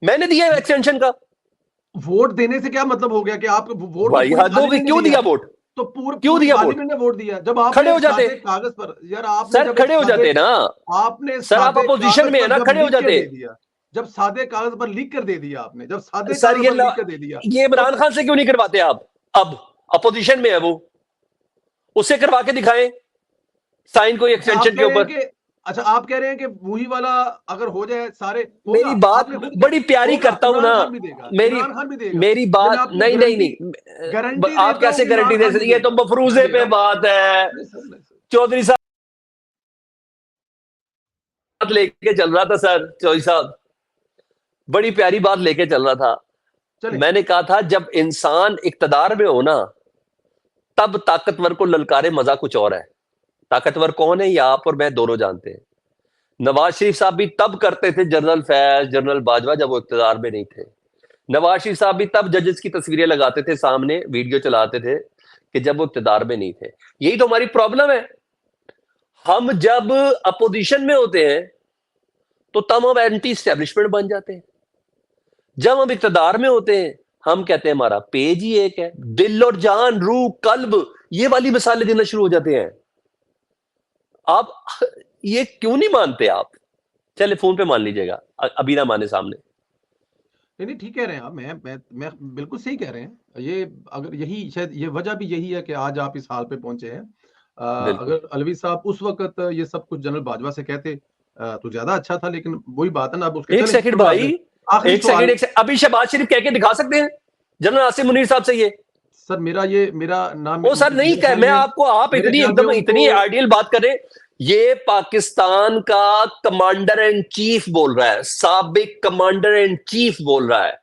मैंने दिया है एक्सटेंशन का। वोट देने से क्या मतलब हो गया कि आप वोट तो भाई पूरी हद हो पार्लियामेंट गई, ने क्यों दिया वोट? तो क्यों पूरी दिया वोट? पार्लियामेंट ने वोट दिया। जब खड़े आपने हो एक जाते सादे कागज पर, यार आपने सर, जब एक खड़े हो सादे जाते ना आपने सर, आप सादे अपोजिशन कागज में है पर ना, जब खड़े हो लिख के जाते दे दिया, जब सादे कागज पर लिख कर दे दिया आपने, जब सादे सर। कागज पर लिख कर दे दिया ये तो इमरान खान से क्यों नहीं करवाते आप? अब अपोजिशन में है वो, उसे करवा के दिखाएं साइन कोई अच्छा आप एक्सटेंशन के कह रहे हैं ऊपर। कि अच्छा आप कह रहे हैं कि वही वाला अगर हो जाए सारे होगा। मेरी बात आपने खुद बड़ी प्यारी होगा, करता हूं ना, इमरान खान भी देगा, मेरी इमरान खान भी देगा। मेरी ये मैं बात आपको नहीं नहीं गारंटी नहीं, गारंटी आप देता हूं कैसे कि गारंटी इमरान दे खान भी सकते? ये तो देगा। मफरूजे दे पे रहा हूं। बात है। नहीं सर, नहीं सर। चौधरी साहब लेके चल रहा था सर, चौधरी साहब बड़ी प्यारी बात लेके चल रहा था। चले मैंने कहा था जब इंसान इक्तदार में हो ना, तब ताकतवर को ललकारे मजा कुछ और है। ताकतवर कौन है? ये आप और मैं दोनों जानते हैं। नवाज शरीफ साहब भी तब करते थे जनरल फैज, जनरल बाजवा, जब वो इक्तदार में नहीं थे। नवाज शरीफ साहब भी तब जजेस की तस्वीरें लगाते थे सामने, वीडियो चलाते थे, कि जब वो इक्तदार में नहीं थे। यही तो हमारी प्रॉब्लम है। हम जब अपोजिशन में होते हैं तो तब हम एंटी स्टैब्लिशमेंट बन जाते हैं। जब हम इक्तदार में होते हैं हम कहते हैं हमारा पेज ही एक है, दिल और जान, रूह, कल्ब, ये वाली मिसालें देना शुरू हो जाते हैं। आप ये क्यों नहीं मानते आप? चले फोन पे मान लीजिएगा, अभी ना माने सामने। नहीं ठीक कह रहे हैं आप। मैं बिल्कुल सही कह रहे हैं। ये अगर यही शायद ये वजह भी यही है कि आज आप इस हाल पे पहुंचे हैं। बिल्कुल। अगर अलवी साहब उस वक्त ये सब कुछ जनरल बाजवा से कहते तो ज्यादा अच्छा था, लेकिन वही बात है ना, अब उसके एक चले सेकंड कोई बात नहीं। भाई, आखिरी एक सवाल सेकंड अभी शहबाज शरीफ कह के दिखा सकते हैं जनरल आसिम मुनीर साहब से ये? सर, मेरा नाम ओ सर नहीं मेरे कह, ख्याल मैं में आपको, आप मेरे इतनी ख्याल में एकदम उनको इतनी आइडियल बात करें। ये पाकिस्तान का कमांडर इन चीफ बोल रहा है, साबिक कमांडर इन चीफ बोल रहा है,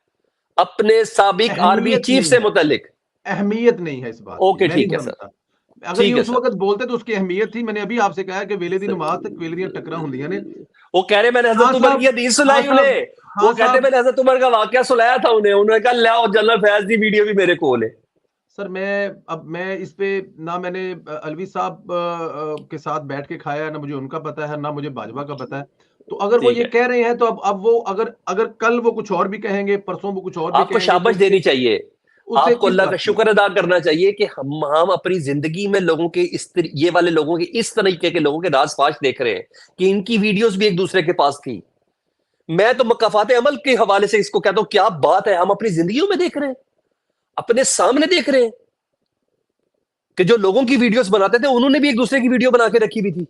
अपने साबिक आर्मी अहमियत चीफ नहीं से है, मुतालिक। अहमियत नहीं है इस बात की। ओके मैं नहीं ठीक है सर, समझता अगर ये ठीक है उस सर। वक्त बोलते तो उसकी अहमियत थी। मैंने अभी आपसे कहा कि वेले दी नमाज तक वेले दियां टकरा होंदियां ने। वो कह रहे मैंने हजरत खान उमर की साहब हदीस खान सुनाई साहब उन्हें। वो खान कहते साहब मैंने हजरत उमर का वाकया सुनाया था उन्हें। उन्होंने कहा लाओ जनरल फैज की वीडियो भी मेरे कोल है। सर मैं इस पे ना मैंने अलवी साहब के साथ बैठ के खाया है, ना मुझे उनका पता है, ना मुझे बाजवा का पता है। तो अगर वो ठीक ये है, कह रहे हैं तो अब वो अगर अगर कल वो कुछ और भी कहेंगे, परसों वो कुछ और भी आपको कहेंगे, तो शाबाश देनी चाहिए, उससे आपको किस अल्लाह का बात की। शुक्र अदा करना चाहिए कि हम अपनी जिंदगी में लोगों के ये वाले लोगों के, इस तरीके के लोगों के राज फाश देख रहे हैं कि इनकी वीडियोस भी एक दूसरे के पास थी। मैं तो मकाफात अमल के हवाले से इसको कहता हूं, क्या बात है, हम अपनी जिंदगियों में देख रहे हैं, अपने सामने देख रहे हैं कि जो लोगों की वीडियोस बनाते थे उन्होंने भी एक दूसरे की वीडियो बना के रखी हुई थी।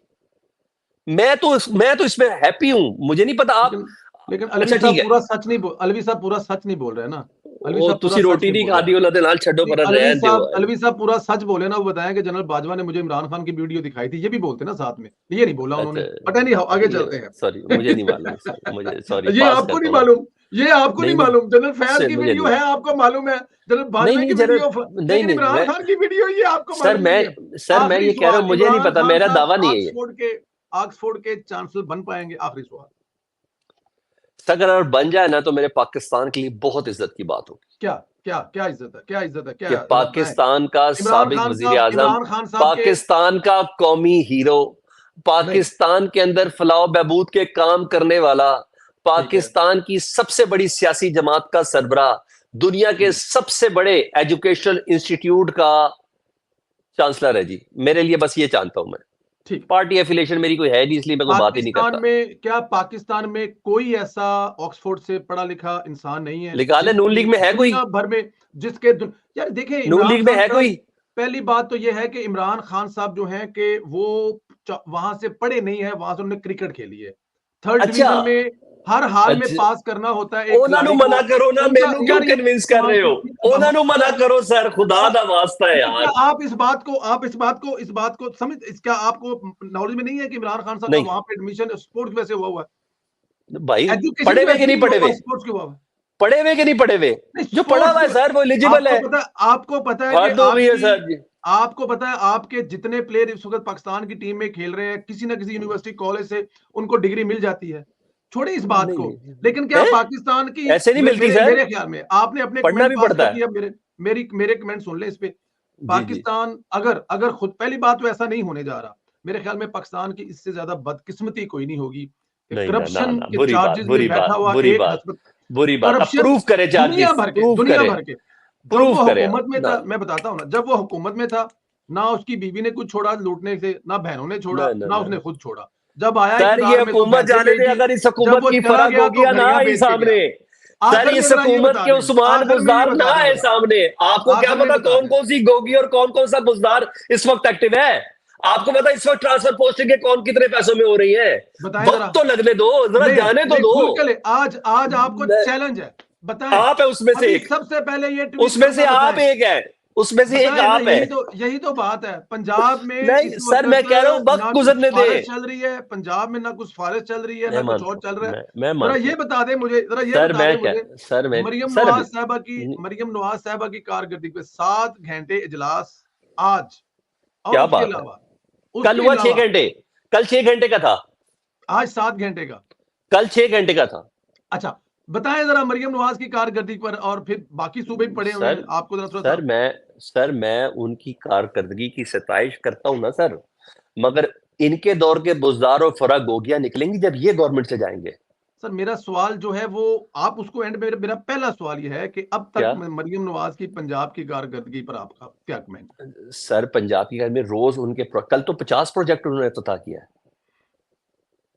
मैं तो इसमें हैप्पी हूं। मुझे नहीं पता आप। लेकिन लेकिन अलवी अच्छा ठीक साहब है, पूरा सच नहीं अलवी साहब पूरा सच नहीं बोल रहे ना। अलवी वो साहब पूरा तुसी सच रोटी नहीं नहीं बोल रहे। खादी वाला नाल छड्डो नहीं, पर रहन दियो। अलवी साहब पूरा सच बोले ना। वो बताएं कि जनरल बाजवा ने मुझे इमरान खान की वीडियो दिखाई थी, ये भी बोलते ना साथ में। ये नहीं बोला अच्छा, उन्होंने। पता नहीं, आगे चलते हैं। सॉरी मुझे नहीं मालूम सर, मुझे सॉरी, ये पास आपको करता नहीं हूँ मैं। मालूम, ये आपको नहीं नहीं नहीं मालूम। जनरल फैज सर, की मुझे वीडियो नहीं, है, आपको मालूम है। जनरल नहीं बाजवा नहीं की जरा, वीडियो, नहीं लेकिन नहीं इमरान मैं खान की वीडियो ये आपको सर, मालूम नहीं है। मैं आखिरी ये कह रहा सवाल, हूं, मुझे नहीं इमरान पता, खान मेरा साहब दावा नहीं है ये। ऑक्सफोर्ड के चांसलर बन पाएंगे? आखिरी सवाल। अगर और बन जाए ना तो मेरे पाकिस्तान के लिए बहुत इज्जत की बात होगी क्या क्या क्या इज्जत है, क्या इज्जत है, क्या कि जरा बताएं। पाकिस्तान का साबिक वजीर आजम, इमरान खान साहब के पाकिस्तान का कौमी हीरो, नहीं, पाकिस्तान के अंदर फलाह बहबूद के काम करने वाला, ठीक है। पाकिस्तान की सबसे बड़ी सियासी जमात का सरबराह, दुनिया के सबसे बड़े एजुकेशनल इंस्टीट्यूट का चांसलर है जी। मेरे लिए बस ये जानता हूं मैं। ठीक। पार्टी एफिलिएशन मेरी कोई है नहीं, इसलिए मैं कोई बात ही नहीं करता। क्या पाकिस्तान में कोई ऐसा ऑक्सफोर्ड से पढ़ा लिखा इंसान नहीं है लिखा ले, नून लीग में है कोई? दुनिया भर में यार देखिए, नून इमरान लीग में खान है साहब कोई? पहली बात तो ये है कि इमरान खान साहब जो हैं कि वो वहां से पढ़े नहीं है, वहां से उन्होंने क्रिकेट खेली है। थर्ड अच्छा डिवीजन में हर हाल में अच्छा पास करना होता है एक ਉਹਨਾਂ ਨੂੰ खिलाड़ी ਮਨਾ को। ਕਰੋ ਨਾ, उनका ਮੈਨੂੰ ਕਿਉਂ यार ये ਕਨਵਿੰਸ ਕਰ ਰਹੇ ਹੋ? ਉਹਨਾਂ ਨੂੰ ਮਨਾ ਕਰੋ ਸਰ, ਖੁਦਾ ਦਾ ਵਾਸਤਾ ਹੈ क्या यार। आप इस बात को समझ, क्या आपको नॉलेज में नहीं है कि इमरान खान साहब का नहीं वहां पे एडमिशन स्पोर्ट्स की वजह से हुआ है? भाई, एजुकेशन पढ़े की हुए वजह कि से नहीं नहीं पढ़े हुआ, हुए? स्पोर्ट्स की हुआ है। पढ़े हुए कि नहीं पढ़े हुए? नहीं, जो पढ़ा हुआ है सर वो एलिजिबल है। आपको पता है कि हद हो गई है सर जी। आपको पता है आपके जितने प्लेयर इस वक्त पाकिस्तान की टीम में खेल रहे हैं, किसी ना किसी यूनिवर्सिटी कॉलेज से उनको डिग्री मिल जाती है। छोड़े इस बात नहीं को, नहीं लेकिन क्या है, पाकिस्तान की ऐसे नहीं मिलती मेरे सर, मेरे ख्याल में आपने अपने पढ़ना कमेंट भी पास पड़ता कर है। दिया। मेरे कमेंट सुन ले इस पे। जी जी पाकिस्तान अगर अगर खुद, पहली बात तो ऐसा नहीं होने जा रहा। मेरे ख्याल में पाकिस्तान की इससे ज्यादा बदकिस्मती कोई नहीं होगी कि नहीं ना ना करप्शन ना, के बुरी बात चार्जेस में बुरी बैठा बात हुआ बुरी एक बात हस्पताल, बुरी बात। अब करप्शन प्रूफ करे दुनिया चार्जेस, भर के, प्रूफ दुनिया करे, भर के। जब प्रूफ वो करे हुकूमत में ना था, मैं बताता हूँ ना, जब वो हुकूमत में था, ना उसकी बीवी ने कुछ छोड़ा लूटने से, ना बहनों ने छोड़ा, ना ना ना ना उसने खुद छोड़ा। जब आया सर, ये इक़्तिदार में तो हुकूमत भैंसे जाने बेच दे, दी। अगर इस जब हुकूमत वो की चला फर्क गया हो तो गया ना घड़ियां आई बेच के गया। सामने। सर, आखिर में इस जरा ये हुकूमत बता के दें, उस्मान आखिर में ये बुजदार ना बता दें है जरा, सामने। आपको क्या आखिर में पता बता कौन दें, कौन सी गोगी और कौन कौन सा बुजदार इस वक्त एक्टिव है? आपको पता इस वक्त ट्रांसफर पोस्टिंग के कौन कितने पैसों में हो रही है? बताएं वक्त जरा। तो लगने दो, जरा नहीं जाने तो नहीं, दो। खुल के ले। आज आज आपको न- चैलेंज है, बताएं। आप है उसमें से अभी एक, सबसे पहले ये ट्वीट उसमें से करना आप बताएं। एक है, उसमें से एक बताएं ना, आप है। यही तो बात है। पंजाब में नहीं इस सर, मैं वक्त कह रहा हूं वक्त ना कुछ गुजरने दे। फारस चल रही है, पंजाब में ना कुछ फारस चल रही है, मैं ना कुछ और मानता चल हूं, रहा है। मैं जरा मानता ये हूं बता दे मुझे, जरा ये सर। बता दे मुझे, मैं मरियम सर नवाज अभी साहबा की, मरियम नवाज साहबा की कारकर्दगी पे 7 घंटे इजलास आज, और क्या बात है। कल उसके हुआ 6 अलावा घंटे, कल 6 घंटे का था, आज 7 घंटे का। कल 6 घंटे का था। अच्छा, बताएं जरा मरियम नवाज की कारकर्दगी पर, और फिर बाकी सूबे भी पड़े हुए हैं, सर आपको जरा थोड़ा सर सा। मैं उनकी कारकर्दगी की सताइश करता हूं ना सर, मगर इनके दौर के बुजदार और फरा गोगियां निकलेंगी जब ये गवर्नमेंट से जाएंगे। सर मेरा सवाल जो है वो, आप उसको एंड में, मेरा पहला सवाल ये है कि अब तक क्या मरियम नवाज की पंजाब की कारकर्दगी पर आपका क्या कमेंट? सर, पंजाब की घर में रोज उनके कल तो 50 प्रोजेक्ट उन्होंने इफ्तिताह किया है।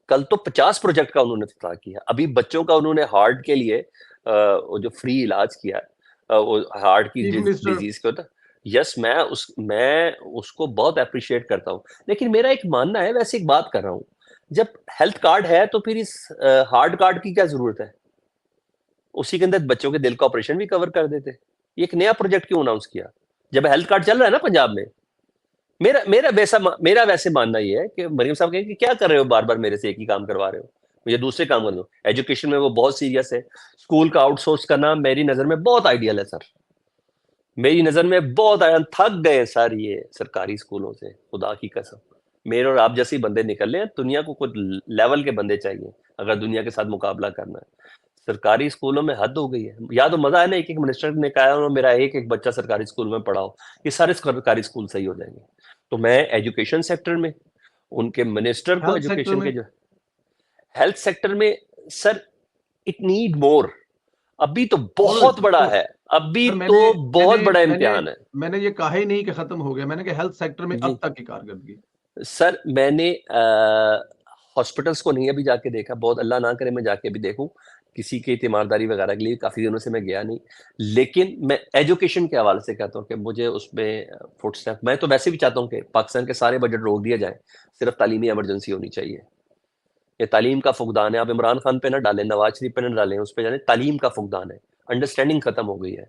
कल तो 50 प्रोजेक्ट का उन्होंने इफ्तिताह किया। अभी बच्चों का उन्होंने हार्ट के लिए वो जो फ्री इलाज किया है, वो हार्ट की चीफ मिनिस्टर। डिजीज को था। यस, मैं उसको बहुत अप्रिशिएट करता हूँ, लेकिन मेरा एक मानना है, वैसे एक बात कर रहा हूँ, जब हेल्थ कार्ड है तो फिर इस हार्ट कार्ड की क्या जरूरत है? उसी के अंदर बच्चों के दिल का ऑपरेशन भी कवर कर देते। ये एक नया प्रोजेक्ट क्यों अनाउंस किया जब हेल्थ कार्ड चल रहा है ना पंजाब में? मेरा वैसे मानना ये है कि मरियम साहब कहें कि क्या कर रहे हो, बार बार मेरे से एक ही काम करवा रहे हो, मुझे दूसरे काम कर दो। एजुकेशन में वो बहुत सीरियस है। स्कूल का आउटसोर्स करना मेरी नजर में बहुत आइडियल है सर, मेरी नजर में बहुत आइडियल। थक गए सर ये सरकारी स्कूलों से, खुदा की कसम। मेरे और आप जैसे बंदे निकल रहे हैं, दुनिया को कुछ लेवल के बंदे चाहिए अगर दुनिया के साथ मुकाबला करना है। सरकारी स्कूलों में हद हो गई है। या तो मजा है ना, एक मिनिस्टर ने कहा और मेरा एक बच्चा सरकारी स्कूल में पढ़ाओ, ये सारे सरकारी स्कूल सही हो जाएंगे। तो मैं एजुकेशन सेक्टर में उनके मिनिस्टर को, हेल्थ सेक्टर एजुकेशन में, के जो हेल्थ सेक्टर में सर, इट नीड मोर। अभी तो बहुत बड़ा है, अभी सर तो मैंने बहुत मैंने बड़ा मैंने इम्तिहान है मैंने ये कहा ही नहीं कि खत्म हो गया, मैंने कहा हेल्थ सेक्टर में जी। अब तक की कारकर्दगी। सर मैंने हॉस्पिटल्स को नहीं अभी जाके देखा, बहुत अल्लाह ना करे मैं जाके भी देखूं, किसी की तीमारदारी वगैरह के लिए काफ़ी दिनों से मैं गया नहीं। लेकिन मैं एजुकेशन के हवाले से कहता हूँ कि मुझे उसमें फुटस्टेप, मैं तो वैसे भी चाहता हूँ कि पाकिस्तान के सारे बजट रोक दिया जाए, सिर्फ तालीमी एमरजेंसी होनी चाहिए। ये तालीम का फुकदान है, आप इमरान खान पे ना डालें, नवाज शरीफ पे ना डालें, उस पर जाने, तालीम का फुकदान है। अंडरस्टैंडिंग खत्म हो गई है।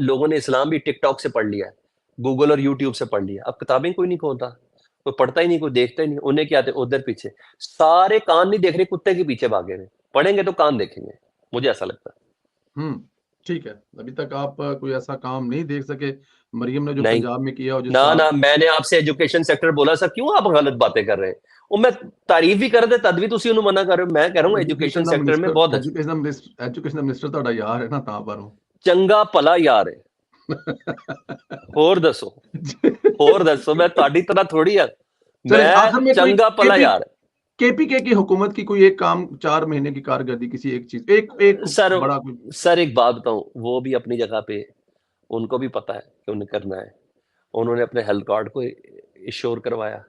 लोगों ने इस्लाम भी टिकटॉक से पढ़ लिया है, गूगल और यूट्यूब से पढ़ लिया। अब किताबें कोई नहीं खोलता, कोई पढ़ता ही नहीं, कोई देखता ही नहीं। उन्हें क्या आते उधर पीछे, सारे कान नहीं देख रहे, कुत्ते के पीछे भागे हुए। पढ़ेंगे तो कान देखेंगे, मुझे ऐसा लगता है। ठीक है, अभी तक आप कोई ऐसा काम नहीं देख सके मरियम ने जो नहीं पंजाब में किया, और ना जिसका ना, मैंने आपसे एजुकेशन सेक्टर बोला सर, क्यों आप गलत बातें कर रहे हैं? वो मैं तारीफ भी कर रहे तद भी तुसी मना कर रहे हो। मैं कह रहा हूँ एजुकेशन सेक्टर में बहुत अच्छा, एजुकेशन मिनिस्टर ਤੁਹਾਡਾ यार है ना, ता पर हूं। चंगा भला यार है। होर दसो, होर दसो, मैं ਤੁਹਾਡੀ तरह थोड़ी है, चले आखिर मैं में कोई चंगा भला यार है। केपीके की हुकूमत की कोई एक काम, 4 महीने की कारकर्दगी, किसी एक चीज, एक सर बड़ा कोई। सर एक बात बताऊं, वो भी अपनी जगह पे, उनको भी पता है कि उन्हें करना है। उन्होंने अपने हेल्थ कार्ड को इश्योर करवाया,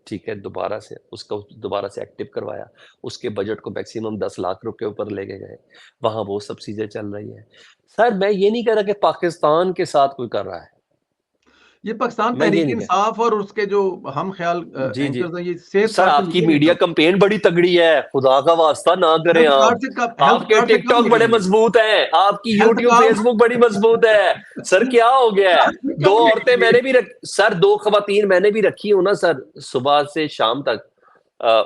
ठीक है, दोबारा से उसको दोबारा से एक्टिव करवाया, उसके बजट को मैक्सिमम 10 लाख रुपए ऊपर लेके गए, वहां वो सब चीजें चल रही है। सर मैं ये नहीं कह रहा कि पाकिस्तान के साथ कोई कर रहा है, ये पाकिस्तान मैं ये तहरीक नहीं कह इंसाफ और उसके जो हम ख्याल जी जी एंकर्स हैं, ये सेहत सर, कार्ड से आपकी मुझे नहीं मीडिया लगता। कंपेन बड़ी तगड़ी है, खुदा का वास्ता ना करें हेल्थ आप। कार्ड से कब हेल्थ आपके कार्ड से कब टिकटॉक बड़े निकलेंगे? मजबूत हैं, आपकी हेल्थ यूट्यूब कार्ड फेसबुक बड़ी मजबूत है। सर क्या हो गया है? कब दो औरतें निकलेंगे? मैंने भी सर 2 खवातीन मैंने भी रखी हूं ना सर, सुबह से शाम तक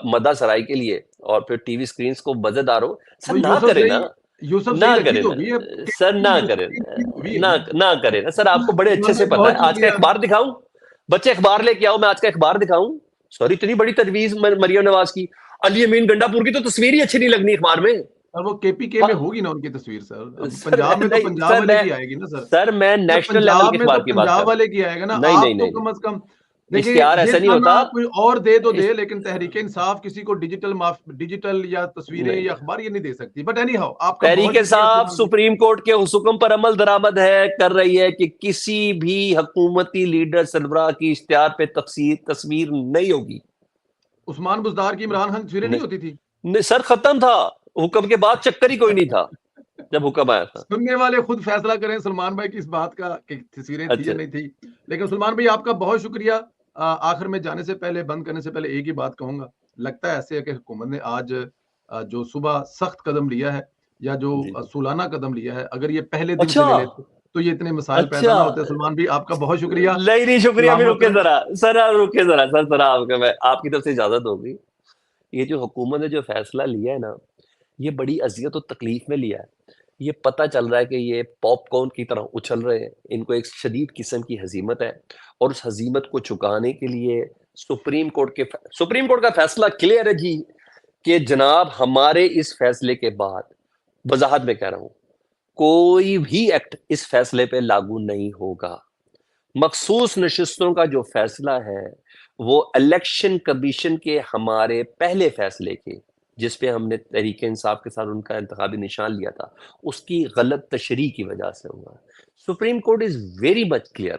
मदा सराय के लिए, और फिर टीवी स्क्रीन को मजेदार हो। सर वो ना करें ना, यूसुफ ना सही रखी करें तो ना भी है, सर, ना यूसुफ करें सही रखी तो भी है ना, ना। ना करें ना सर। आपको बड़े अच्छे सलमान से भाई पता है। बहुत आज का शुक्रिया। अखबार दिखाऊं? बच्चे अखबार लेके आओ, मैं आज का अखबार दिखाऊं? सॉरी, इतनी बड़ी तजवीज मरियम नवाज की। अली अमीन गंडापुर की तो तस्वीर ही अच्छी नहीं लगनी अखबार में। और वो केपीके में हाँ, होगी ना उनकी तस्वीर सर। अब सर पंजाब में तो नहीं पंजाब सर, वाले की आएगी ना सर। मैं जब नेशनल लेवल पंजाब के में तो अखबार की बात पंजाब कर रहा वाले की आएगा ना। हूं। नहीं नहीं आप तो नहीं कम नहीं, अज कम देखिए, इश्तिहार ये ऐसा नहीं खाना होता। कोई और दे तो इस, दे, लेकिन तहरीक इंसाफ किसी को डिजिटल या तस्वीरें नहीं या नहीं, अखबार ये नहीं दे सकती। बट एनी हाउ, आपका बहुत तहरीक शुक्रिया इंसाफ सलमान भाई। सुप्रीम कोर्ट के हुक्म पर अमल दरामद है कर रही है कि किसी भी हुकूमती लीडर सरबराह की इश्तिहार पे तस्वीर नहीं होगी। उस्मान बुजदार की इमरान खान तस्वीरें नहीं नहीं, होती थी। नहीं सर, खत्म था। हुक्म के बाद चक्कर ही कोई नहीं था जब हुक्म आया था। सुनने वाले खुद फैसला करें सलमान भाई की इस बात का कि तस्वीरें थी या अच्छा नहीं थी। लेकिन सलमान भाई आपका बहुत शुक्रिया। आखिर में जाने से पहले, बंद करने से पहले एक ही बात कहूंगा। लगता है ऐसे है कि हुकूमत ने आज जो सुबह सख्त कदम लिया है, या जो जी जी। सुलाना कदम लिया है, अगर ये पहले दिन से अच्छा ले लेते तो ये इतने मसाइल पैदा अच्छा, ना होते। सलमान भाई आपका बहुत शुक्रिया। नहीं नहीं, शुक्रिया भी। सलामत रुके रहें। जरा सर, आप रुके जरा सर, जरा आपका, मैं आपकी तरफ से इजाजत होगी। ये जो हुकूमत ने जो फैसला लिया है ना, ये बड़ी अजियत और तकलीफ में लिया है। ये पता चल रहा है कि ये पॉपकॉर्न की तरह उछल रहे हैं। इनको एक शदीद किस्म की हजीमत है, और उस हजीमत को चुकाने के लिए सुप्रीम कोर्ट का फैसला क्लियर है जी, कि जनाब हमारे इस फैसले के बाद, वजाहत में कह रहा हूं, कोई भी एक्ट इस फैसले पे लागू नहीं होगा। मखसूस नशिस्तों का जो फैसला है, वो इलेक्शन कमीशन के हमारे पहले फैसले के, जिस पे हमने तहरीक इंसाफ के साथ उनका इंतखाबी निशान लिया था, उसकी गलत तशरीह की वजह से हुआ। Supreme court is very much clear.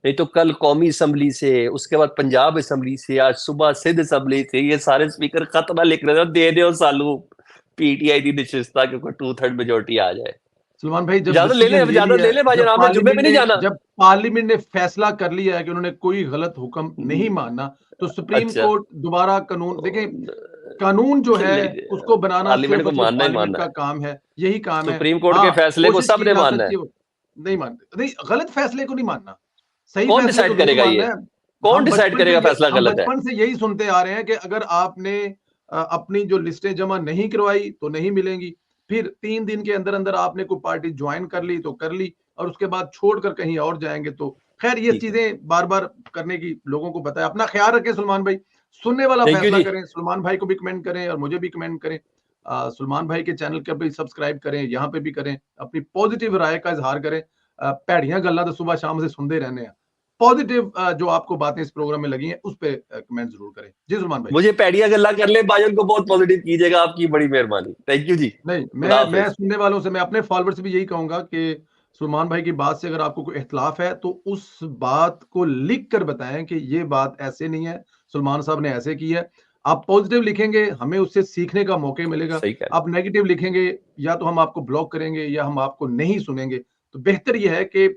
नहीं तो कल कौमी असम्बली से, उसके बाद पंजाब असम्बली से, आज सुबह सिंध असम्बली से ये सारे स्पीकर खत ना लिख रहे थे, दे दो सालू पीटीआई की नशिस्ता के ऊपर 2/3 मेजोरिटी आ जाए। सलमान भाई जब इजाजत ले ले, डिसीजन ले इजाजत लिया ले है, ले भाईजान, आपने जुम्मे पे नहीं जाना। जब पार्लियामेंट ने फैसला कर लिया है कि उन्होंने कोई गलत हुक्म नहीं मानना, तो सुप्रीम अच्छा, कोर्ट दोबारा कानून देखें। कानून जो है नहीं, उसको बनाना पार्लियामेंट सिर्फ को और सिर्फ मानना ही पार्लियामेंट मानना का है। काम है, यही काम है। सुप्रीम कोर्ट के हाँ, फैसले को कोशिश की सबने जा मानना सकती है। है। नहीं मानते, नहीं, गलत फैसले को नहीं मानना, सही कौन फैसले को डिसाइड जरूर करेगा मानना ये? है। कौन डिसाइड करेगा फैसला हम गलत है? बचपन से यही सुनते आ रहे हैं कि अगर आपने अपनी जो लिस्टें जमा नहीं करवाई तो नहीं मिलेंगी। फिर 3 दिन के अंदर अंदर आपने कोई पार्टी ज्वाइन कर ली तो कर ली, और उसके बाद छोड़कर कहीं और जाएंगे तो खैर, ये ठीक है, चीजें बार बार करने की लोगों को पता है। अपना ख्याल रखें सलमान भाई, सुनने वाला थैंक यू फैसला जी। करें। सलमान भाई को भी कमेंट करें और मुझे भी कमेंट करें। सलमान भाई के चैनल के भी सब्सक्राइब करें, यहाँ पे भी करें, अपनी पॉजिटिव राय का इजहार करें। भैड़ियां गल्ला तो सुबह शाम से सुनते रहने हैं। पॉजिटिव जो आपको बातें इस प्रोग्राम में लगी हैं उस पे कमेंट जरूर करें। जी सलमान भाई। मुझे पैडिया गल्ला कर ले, भाईजान को बहुत पॉजिटिव कीजिएगा, आपकी बड़ी मेहरबानी। थैंक यू जी। नहीं, खुदा मैं हाफिज। सुनने वालों से, मैं अपने फॉलोअर्स से भी यही कहूंगा कि सलमान भाई की बात से अगर आपको कोई इख्तलाफ है तो उस बात को लिख कर बताएं कि ये बात ऐसे नहीं है, सलमान साहब ने ऐसे की है। आप पॉजिटिव लिखेंगे, हमें उससे सीखने का मौका मिलेगा। सही कह रहे आप नेगेटिव लिखेंगे, या तो हम आपको ब्लॉक करेंगे या हम आपको नहीं सुनेंगे। तो बेहतर यह है कि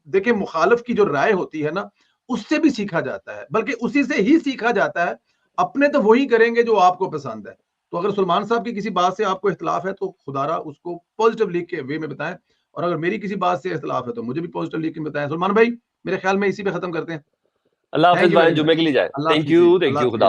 देखिए, मुखालिफ की जो राय होती है ना, उससे भी सीखा जाता है, बल्कि उसी से ही सीखा जाता है। अपने तो वही करेंगे जो आपको पसंद है। तो अगर सलमान साहब की किसी बात से आपको इख्तलाफ है तो खुदारा उसको पॉजिटिव लिख के वे में बताएं, और अगर मेरी किसी बात से इख्तलाफ है तो मुझे भी पॉजिटिव लिख के बताएं। सलमान भाई, मेरे ख्याल में इसी पे खत्म करते हैं। अल्लाह थैंक हाफिज यू भाई, वेरी जुम्मे मच। के लिए जाए। अल्लाह थैंक हाफिज जी, यू, अल्लाह खुदा हाफिज।